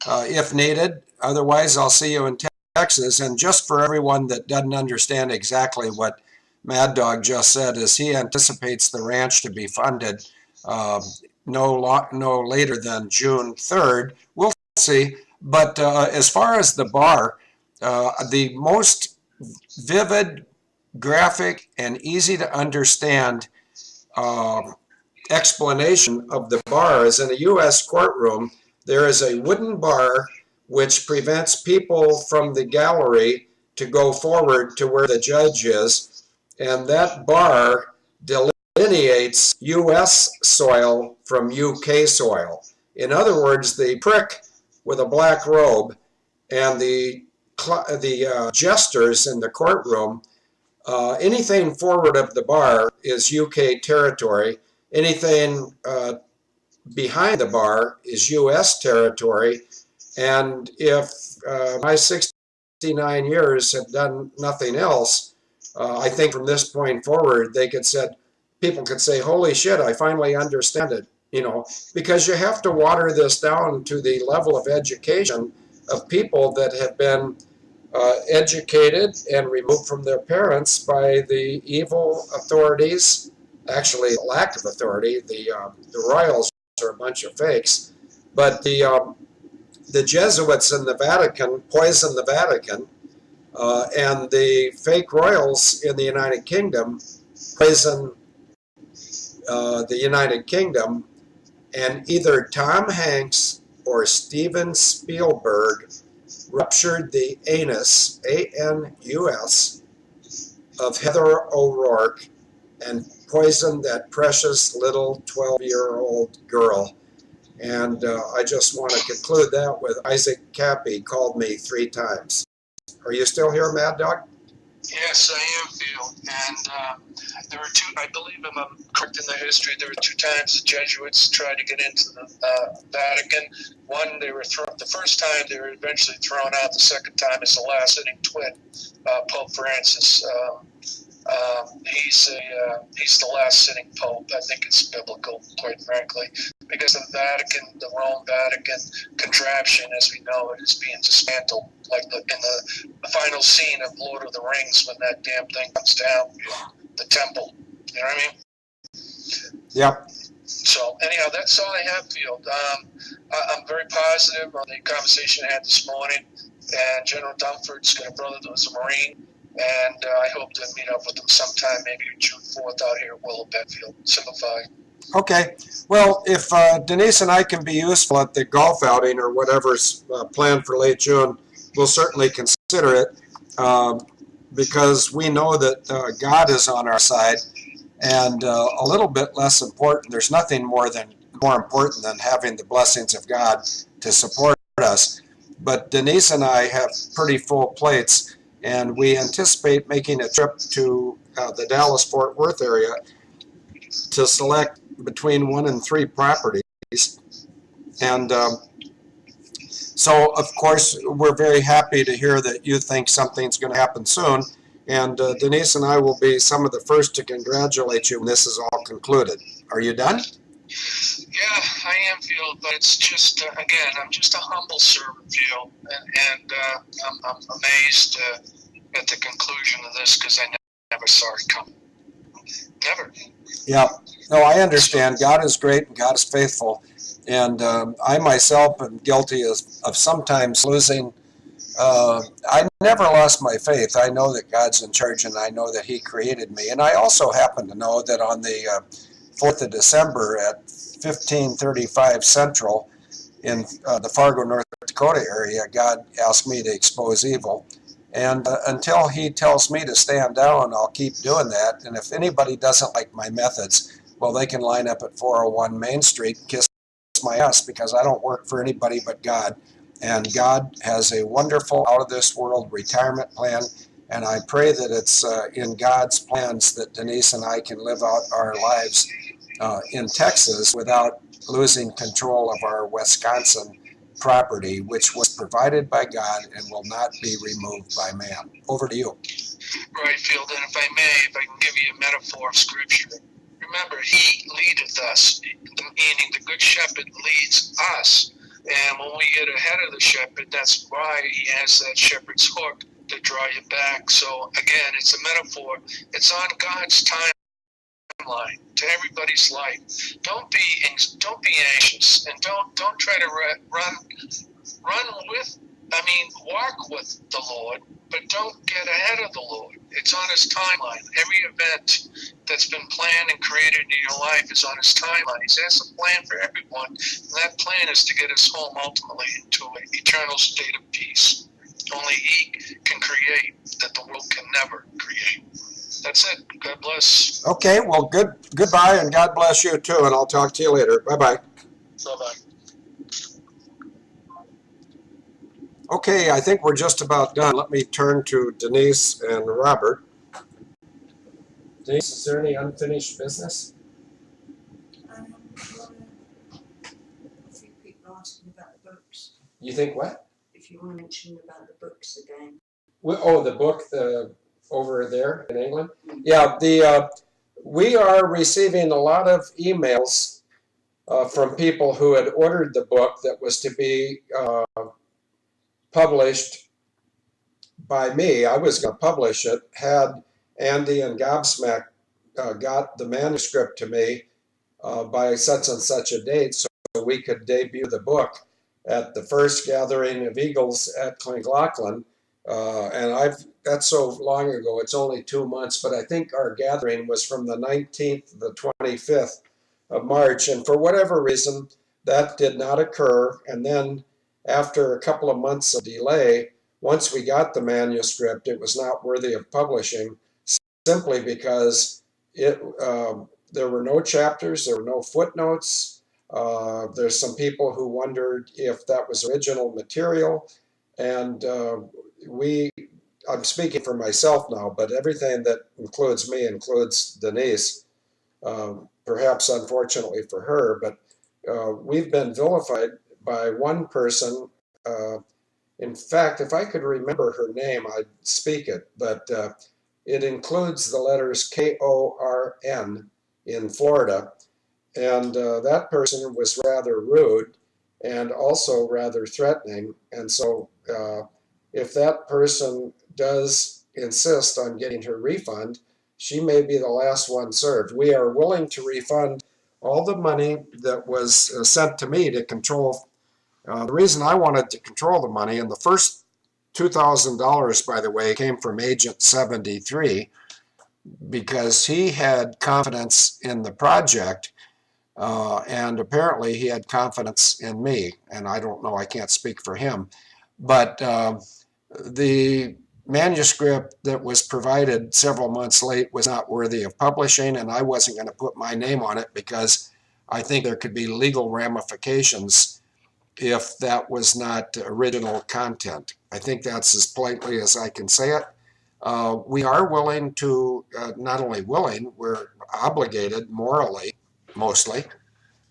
if needed. Otherwise, I'll see you in Texas. And just for everyone that doesn't understand exactly what Mad Dog just said, is he anticipates the ranch to be funded no later than June 3rd. We'll see. But as far as the bar, the most vivid, graphic, and easy to understand explanation of the bar is in a U.S. courtroom. There is a wooden bar which prevents people from the gallery to go forward to where the judge is, and that bar delineates U.S. soil from U.K. soil. In other words, the prick with a black robe and the jesters in the courtroom, anything forward of the bar is UK territory. Anything behind the bar is US territory. And if my 69 years have done nothing else, I think from this point forward, people could say, holy shit, I finally understand it. You know, because you have to water this down to the level of education of people that have been educated and removed from their parents by the evil authorities, actually lack of authority. The royals are a bunch of fakes, but the Jesuits in the Vatican poisoned the Vatican, and the fake royals in the United Kingdom poisoned the United Kingdom. And either Tom Hanks or Steven Spielberg ruptured the anus, A-N-U-S, of Heather O'Rourke and poisoned that precious little 12-year-old girl. And I just want to conclude that with Isaac Kappy called me 3 times. Are you still here, Mad Dog? Yes, I am, Field. And there were 2, I believe if I'm correct in the history, there were 2 times the Jesuits tried to get into the Vatican. One, they were the first time they were eventually thrown out. The second time is the last sitting twin, Pope Francis. He's the last sitting pope. I think it's biblical, quite frankly, because the Vatican, the Rome Vatican contraption, as we know it, is being dismantled, like in the final scene of Lord of the Rings when that damn thing comes down, the temple. You know what I mean? Yep. So anyhow, that's all I have, Field. I'm very positive on the conversation I had this morning, and General Dunford's got a brother that was a Marine. And I hope to meet up with them sometime, maybe June 4th out here at Willow Bedfield. Simplify. Okay. Well, if Denise and I can be useful at the golf outing or whatever's planned for late June, we'll certainly consider it because we know that God is on our side. And a little bit less important, there's nothing more important than having the blessings of God to support us. But Denise and I have pretty full plates, and we anticipate making a trip to the Dallas-Fort Worth area to select between 1 and 3 properties. And so, of course, we're very happy to hear that you think something's going to happen soon. And Denise and I will be some of the first to congratulate you when this is all concluded. Are you done? Yeah, I am, Phil, but it's just, again, I'm just a humble servant, Phil, and I'm amazed at the conclusion of this because I never saw it coming. Never. Yeah. No, I understand. God is great and God is faithful. And I myself am guilty of sometimes losing. I never lost my faith. I know that God's in charge and I know that He created me. And I also happen to know that on the 4th of December at 1535 Central in the Fargo, North Dakota area, God asked me to expose evil. And until He tells me to stand down, I'll keep doing that. And if anybody doesn't like my methods, well, they can line up at 401 Main Street and kiss my ass, because I don't work for anybody but God. And God has a wonderful out-of-this-world retirement plan. And I pray that it's in God's plans that Denise and I can live out our lives in Texas without losing control of our Wisconsin property, which was provided by God and will not be removed by man. Over to you. Right, Phil, and if I can give you a metaphor of Scripture. Remember, He leadeth us, meaning the Good Shepherd leads us. And when we get ahead of the shepherd, that's why He has that shepherd's hook to draw you back. So again, it's a metaphor. It's on God's timeline to everybody's life. Don't be anxious, and don't try to walk with the Lord, but don't get ahead of the Lord. It's on His timeline. Every event that's been planned and created in your life is on His timeline. He has a plan for everyone, and that plan is to get us home ultimately into an eternal state of peace. Only He can create that the world can never create. That's it. God bless. Okay, well, goodbye, and God bless you too, and I'll talk to you later. Bye-bye. Bye-bye. Okay, I think we're just about done. Let me turn to Denise and Robert. Denise, is there any unfinished business? If people asking about the books. You think what? If you want to mention about the books again. The book over there in England? Yeah, we are receiving a lot of emails from people who had ordered the book that was to be published by me. I was going to publish it, had Andy and Gobsmack got the manuscript to me by such and such a date so we could debut the book at the first gathering of Eagles at Clonglockland. And that's so long ago, it's only 2 months, but I think our gathering was from the 19th to the 25th of March. And for whatever reason, that did not occur. And then after a couple of months of delay, once we got the manuscript, it was not worthy of publishing, simply because there were no chapters, there were no footnotes. There's some people who wondered if that was original material. And I'm speaking for myself now, but everything that includes me includes Denise, perhaps unfortunately for her, but we've been vilified by one person. In fact, if I could remember her name, I'd speak it, but it includes the letters K-O-R-N in Florida, and that person was rather rude and also rather threatening, and so if that person does insist on getting her refund, she may be the last one served. We are willing to refund all the money that was sent to me to control. The reason I wanted to control the money, and the first $2,000, by the way, came from Agent 73, because he had confidence in the project, and apparently he had confidence in me. And I don't know, I can't speak for him. But the manuscript that was provided several months late was not worthy of publishing, and I wasn't going to put my name on it because I think there could be legal ramifications if that was not original content. I think that's as politely as I can say it. We are willing to, not only willing, we're obligated morally, mostly,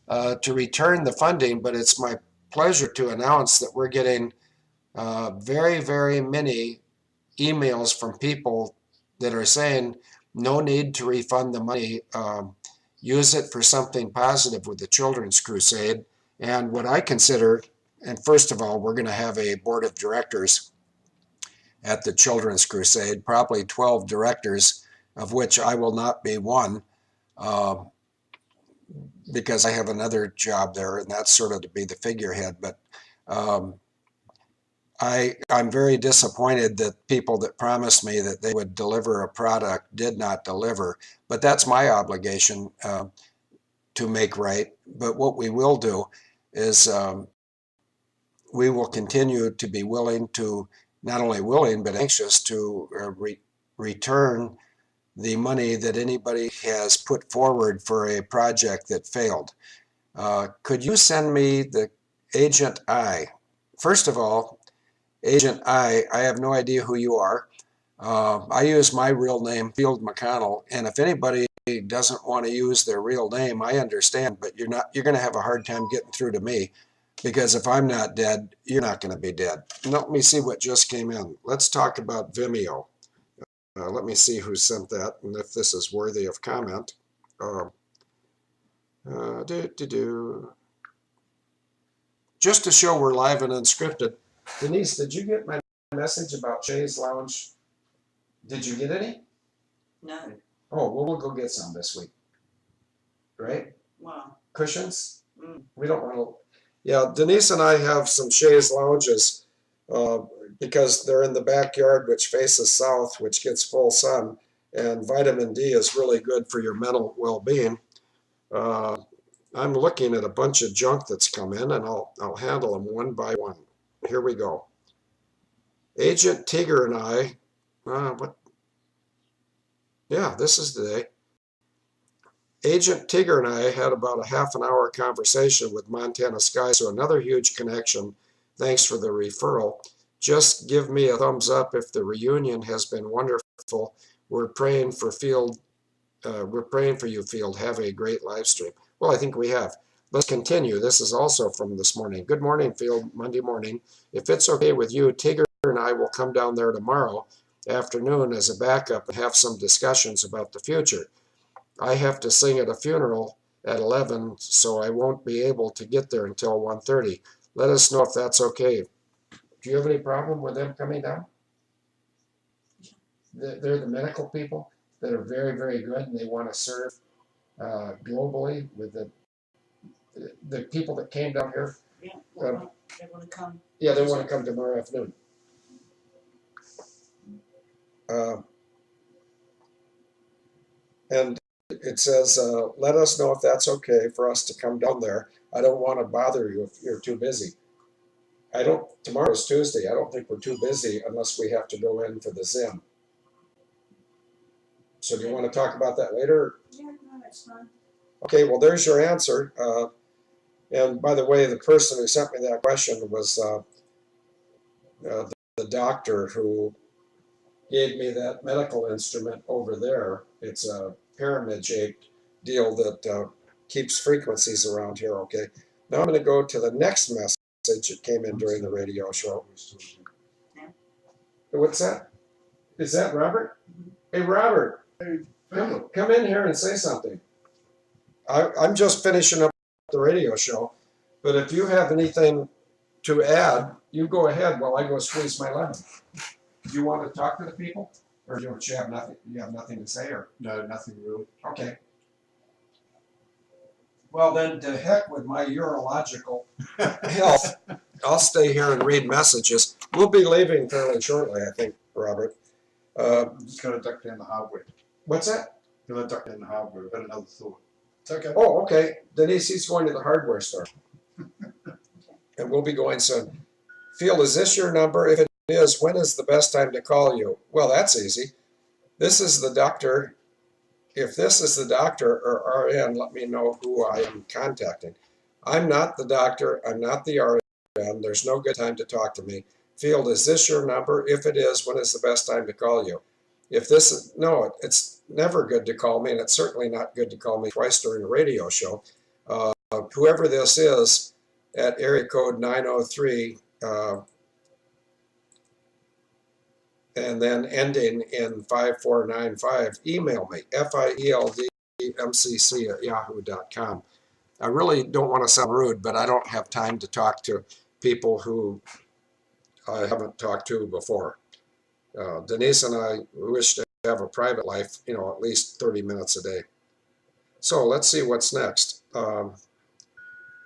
to return the funding, but it's my pleasure to announce that we're getting very, very many emails from people that are saying no need to refund the money. Use it for something positive with the Children's Crusade. And what I consider, and first of all, we're going to have a board of directors at the Children's Crusade, probably 12 directors, of which I will not be one, because I have another job there, and that's sort of to be the figurehead. But I'm very disappointed that people that promised me that they would deliver a product did not deliver. But that's my obligation to make right. But what we will do is we will continue to be willing to, not only willing, but anxious to return the money that anybody has put forward for a project that failed. Could you send me the Agent I? First of all, Agent I have no idea who you are. I use my real name, Field McConnell, and if anybody doesn't want to use their real name, I understand, but you're going to have a hard time getting through to me, because if I'm not dead, you're not going to be dead. Now, let me see what just came in. Let's talk about Vimeo. Let me see who sent that and if this is worthy of comment. Just to show we're live and unscripted. Denise, did you get my message about Shay's Lounge? Did you get any? No. Oh, well, we'll go get some this week. Right? Wow. Cushions? We don't want to. Yeah, Denise and I have some Shay's Lounges because they're in the backyard, which faces south, which gets full sun, and vitamin D is really good for your mental well-being. I'm looking at a bunch of junk that's come in, and I'll handle them one by one. Here we go. Agent Tigger and I, yeah, this is the day. Agent Tigger and I had about a half an hour conversation with Montana Sky, so another huge connection. Thanks for the referral. Just give me a thumbs up if the reunion has been wonderful. We're praying for Field. We're praying for you, Field. Have a great live stream. Well, I think we have. Let's continue. This is also from this morning. Good morning, Field. Monday morning. If it's okay with you, Tigger and I will come down there tomorrow afternoon as a backup and have some discussions about the future. I have to sing at a funeral at 11, so I won't be able to get there until 1:30. Let us know if that's okay. Do you have any problem with them coming down? They're the medical people that are very, very good, and they want to serve globally with the people that came down here. Yeah, they want to come. Yeah, they want to come tomorrow afternoon. And it says, let us know if that's okay for us to come down there. I don't want to bother you if you're too busy. Tomorrow's Tuesday. I don't think we're too busy unless we have to go in for the Zim. So do you want to talk about that later? Yeah, no, that's fine. Okay, well, there's your answer. And by the way, the person who sent me that question was the doctor who gave me that medical instrument over there. It's a pyramid-shaped deal that keeps frequencies around here, okay? Now I'm going to go to the next message that came in during the radio show. Yeah. What's that? Is that Robert? Hey, Robert. Hey, Come in here and say something. I'm just finishing up the radio show, but if you have anything to add, you go ahead while I go squeeze my lemon. Do you want to talk to the people, or do you have nothing? You have nothing to say, or no, nothing really. okay? Well, then, to heck with my urological health. I'll stay here and read messages. We'll be leaving fairly shortly, I think, Robert. I'm just going to duck down the hardware. What's that? Going to duck down the hardware. I've got another thought. It's okay. Oh, okay. Denise, he's going to the hardware store. And we'll be going soon. Phil, is this your number? If it is, when is the best time to call you? Well, that's easy. This is the doctor. If this is the doctor or RN, let me know who I am contacting. I'm not the doctor. I'm not the RN. been. There's no good time to talk to me. Field, is this your number? If it is, when is the best time to call you? If this is, no, it's never good to call me, and it's certainly not good to call me twice during a radio show. Whoever this is at area code 903, and then ending in 5495, email me, fieldmcc@yahoo.com. I really don't want to sound rude, but I don't have time to talk to people who I haven't talked to before. Denise and I wish to have a private life, you know, at least 30 minutes a day. So let's see what's next.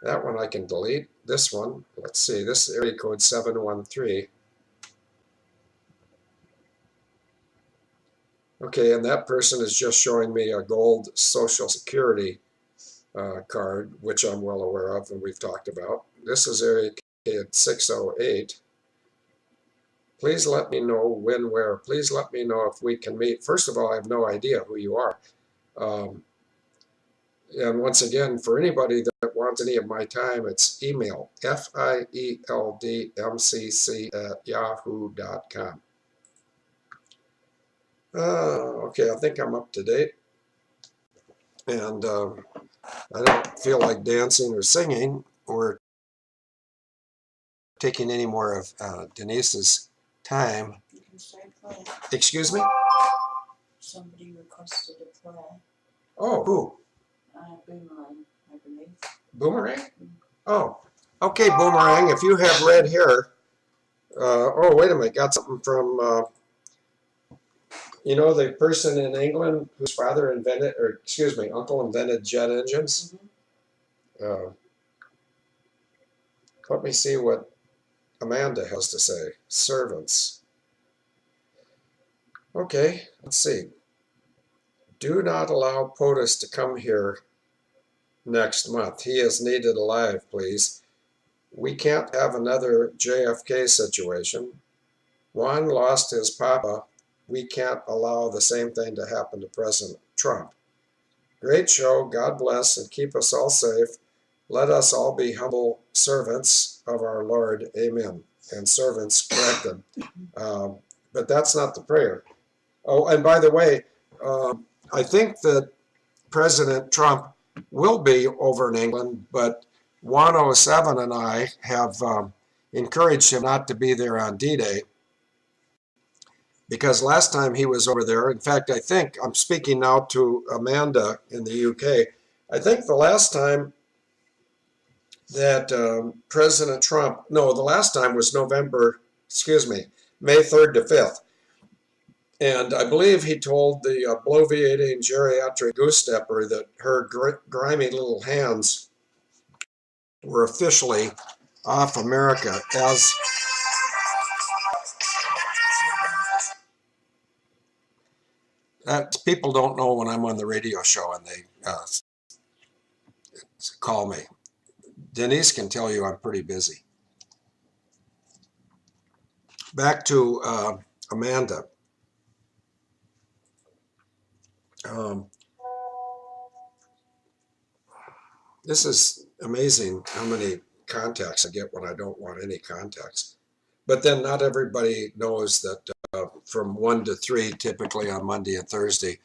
That one I can delete. This one, let's see, this is area code 713. Okay, and that person is just showing me a gold Social Security card, which I'm well aware of and we've talked about. This is area code 608. Please let me know when, where. Please let me know if we can meet. First of all, I have no idea who you are. And once again, for anybody that wants any of my time, it's email, fieldmcc@yahoo.com. Okay, I think I'm up to date. And I don't feel like dancing or singing or taking any more of Denise's time. You can say prayer. Excuse me? Somebody requested a prayer. Oh, who? Boomerang, I believe. Boomerang? Oh, okay, Boomerang, if you have red hair. Oh, wait a minute, got something from, you know, the person in England whose father invented, or excuse me, uncle invented jet engines? Mm-hmm. Let me see what Amanda has to say. Servants. Okay, let's see. Do not allow POTUS to come here next month. He is needed alive, please. We can't have another JFK situation. Juan lost his papa. We can't allow the same thing to happen to President Trump. Great show. God bless and keep us all safe. Let us all be humble servants of our Lord. Amen. And servants corrected. But that's not the prayer. Oh, and by the way, I think that President Trump will be over in England, but 107 and I have encouraged him not to be there on D-Day, because last time he was over there, in fact, I think, I'm speaking now to Amanda in the UK, I think the last time that President Trump, no, the last time was May 3rd to 5th. And I believe he told the bloviating geriatric goose-stepper that her grimy little hands were officially off America as people don't know when I'm on the radio show and they call me. Denise can tell you I'm pretty busy. Back to Amanda. This is amazing how many contacts I get when I don't want any contacts. But then not everybody knows that from 1 to 3, typically on Monday and Thursday,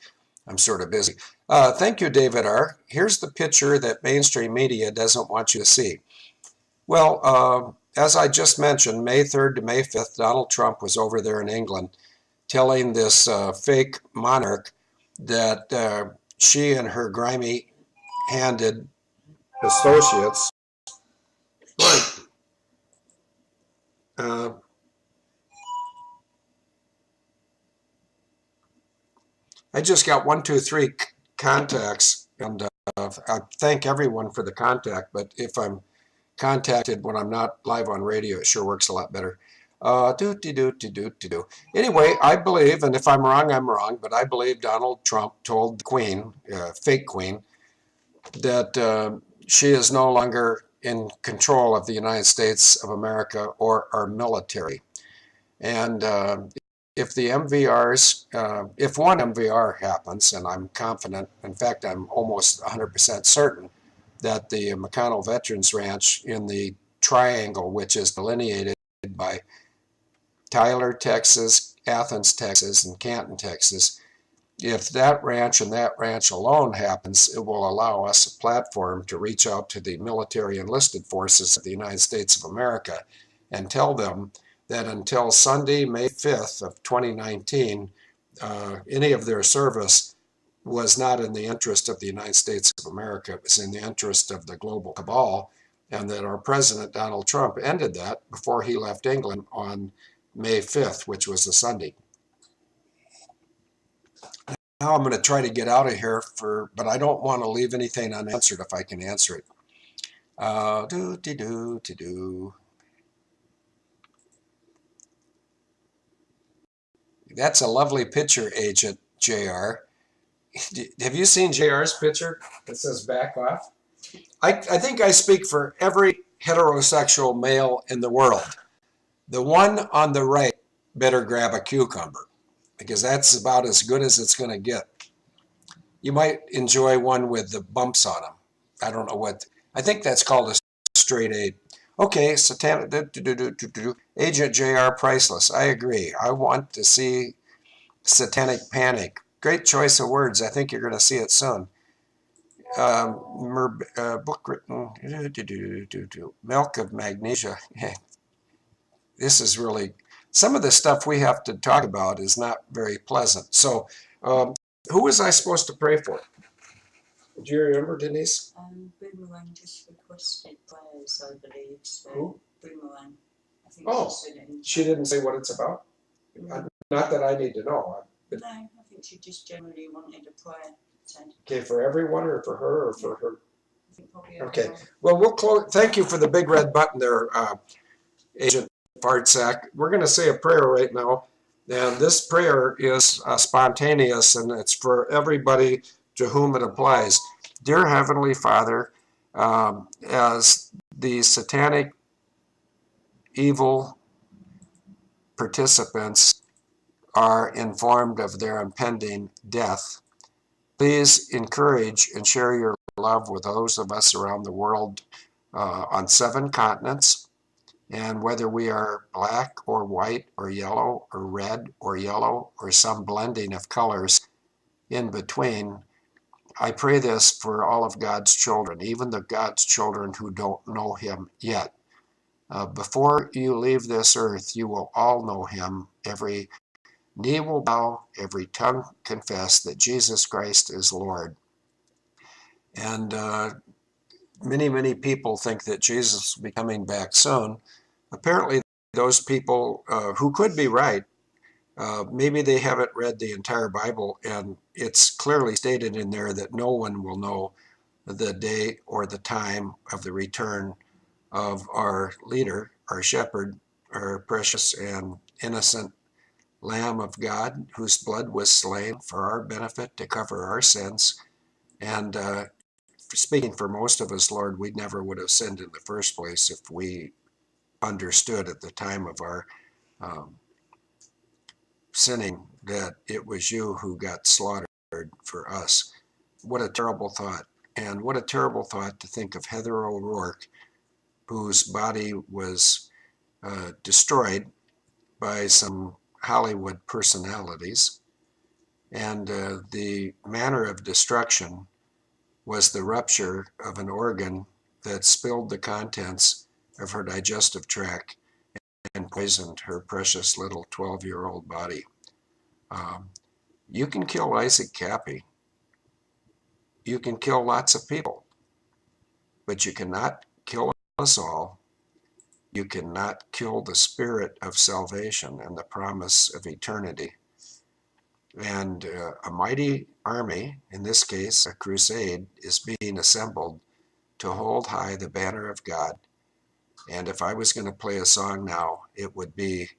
I'm sort of busy. Thank you, David R. Here's the picture that mainstream media doesn't want you to see. Well, as I just mentioned, May 3rd to May 5th, Donald Trump was over there in England telling this fake monarch that she and her grimy-handed associates I just got 1, 2, 3 contacts, and I thank everyone for the contact, but if I'm contacted when I'm not live on radio, it sure works a lot better. Anyway, I believe, and if I'm wrong, I'm wrong, but I believe Donald Trump told the Queen, fake Queen, that she is no longer in control of the United States of America or our military. And if the MVRs, if one MVR happens, and I'm confident, in fact, I'm almost 100% certain that the McConnell Veterans Ranch in the triangle, which is delineated by Tyler, Texas, Athens, Texas, and Canton, Texas. If that ranch and that ranch alone happens, it will allow us a platform to reach out to the military enlisted forces of the United States of America and tell them that until Sunday, May 5th of 2019, any of their service was not in the interest of the United States of America. It was in the interest of the global cabal, and that our President Donald Trump ended that before he left England on May 5th, which was a Sunday. Now I'm going to try to get out of here, but I don't want to leave anything unanswered if I can answer it. That's a lovely picture, Agent JR. Have you seen JR's picture that says back off? I think I speak for every heterosexual male in the world. The one on the right better grab a cucumber, because that's about as good as it's going to get. You might enjoy one with the bumps on them. I don't know what. I think that's called a straight A. Okay, satanic. Agent JR priceless. I agree. I want to see satanic panic. Great choice of words. I think you're going to see it soon. Book written. Milk of magnesia. This is really, some of the stuff we have to talk about is not very pleasant. So, who was I supposed to pray for? Do you remember, Denise? Boomerang just requested prayers, I believe. So Who? Boomerang. I think Oh, she didn't say what it's about? Not that I need to know. No, I think she just generally wanted a prayer. Okay, for everyone or for her or for her? I think probably Okay, everyone. well, we'll close. Thank you for the big red button there, Agent Fartsack. We're going to say a prayer right now, and this prayer is spontaneous, and it's for everybody to whom it applies. Dear Heavenly Father, as the satanic evil participants are informed of their impending death, please encourage and share your love with those of us around the world on 7 continents. And whether we are black or white or yellow or red or yellow or some blending of colors in between, I pray this for all of God's children, even the God's children who don't know him yet. Before you leave this earth, you will all know him. Every knee will bow, every tongue confess that Jesus Christ is Lord. And many, many people think that Jesus will be coming back soon. Apparently, those people who could be right, maybe they haven't read the entire Bible, and it's clearly stated in there that no one will know the day or the time of the return of our leader, our shepherd, our precious and innocent Lamb of God, whose blood was slain for our benefit to cover our sins. And speaking for most of us, Lord, we never would have sinned in the first place if we understood at the time of our sinning that it was you who got slaughtered for us. What a terrible thought. And what a terrible thought to think of Heather O'Rourke, whose body was destroyed by some Hollywood personalities. And the manner of destruction was the rupture of an organ that spilled the contents of her digestive tract and poisoned her precious little 12-year-old body. You can kill Isaac Kappy. You can kill lots of people, but you cannot kill us all. You cannot kill the spirit of salvation and the promise of eternity. And a mighty army, in this case a crusade, is being assembled to hold high the banner of God. And if I was going to play a song now, it would be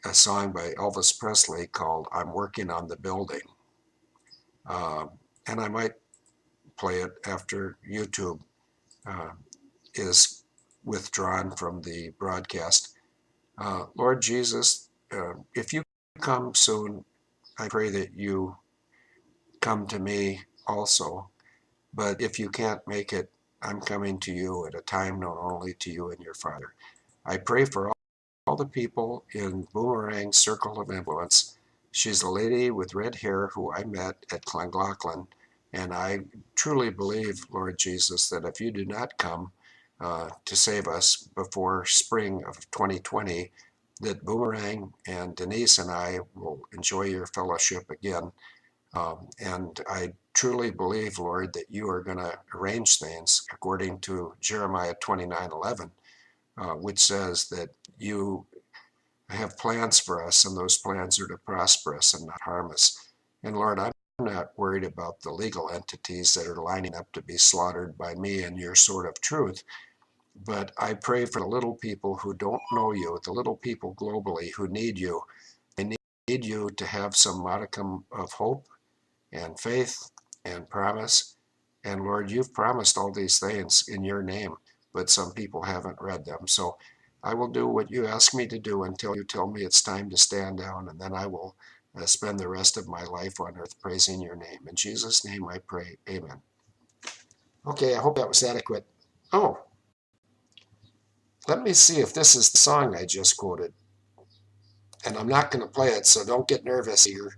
a song by Elvis Presley called I'm Working on the Building. And I might play it after YouTube is withdrawn from the broadcast. Lord Jesus, if you come soon, I pray that you come to me also. But if you can't make it, I'm coming to you at a time known only to you and your Father. I pray for all the people in Boomerang's circle of influence. She's a lady with red hair who I met at Clongloughlin, and I truly believe, Lord Jesus, that if you do not come to save us before spring of 2020, that Boomerang and Denise and I will enjoy your fellowship again. And I truly believe, Lord, that you are going to arrange things according to Jeremiah 29:11, which says that you have plans for us, and those plans are to prosper us and not harm us. And Lord, I'm not worried about the legal entities that are lining up to be slaughtered by me and your sword of truth, but I pray for the little people who don't know you, the little people globally who need you. They need you to have some modicum of hope and faith and promise. And Lord, you've promised all these things in your name, but some people haven't read them. So I will do what you ask me to do until you tell me it's time to stand down, and then I will spend the rest of my life on earth praising your name. In Jesus' name I pray, amen. Okay, I hope that was adequate. Oh, let me see if this is the song I just quoted. And I'm not going to play it, so don't get nervous here.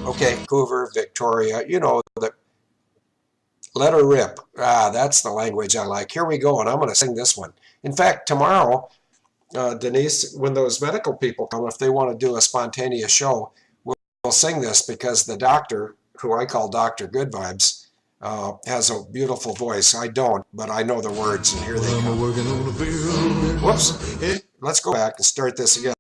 Okay, Vancouver, Victoria, you know, let her rip. That's the language I like. Here we go, and I'm going to sing this one. In fact, tomorrow, Denise, when those medical people come, if they want to do a spontaneous show, we'll sing this because the doctor, who I call Dr. Good Vibes, has a beautiful voice. I don't, but I know the words, and here they come. Whoops. Let's go back and start this again.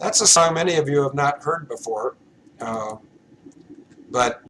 That's a song many of you have not heard before, but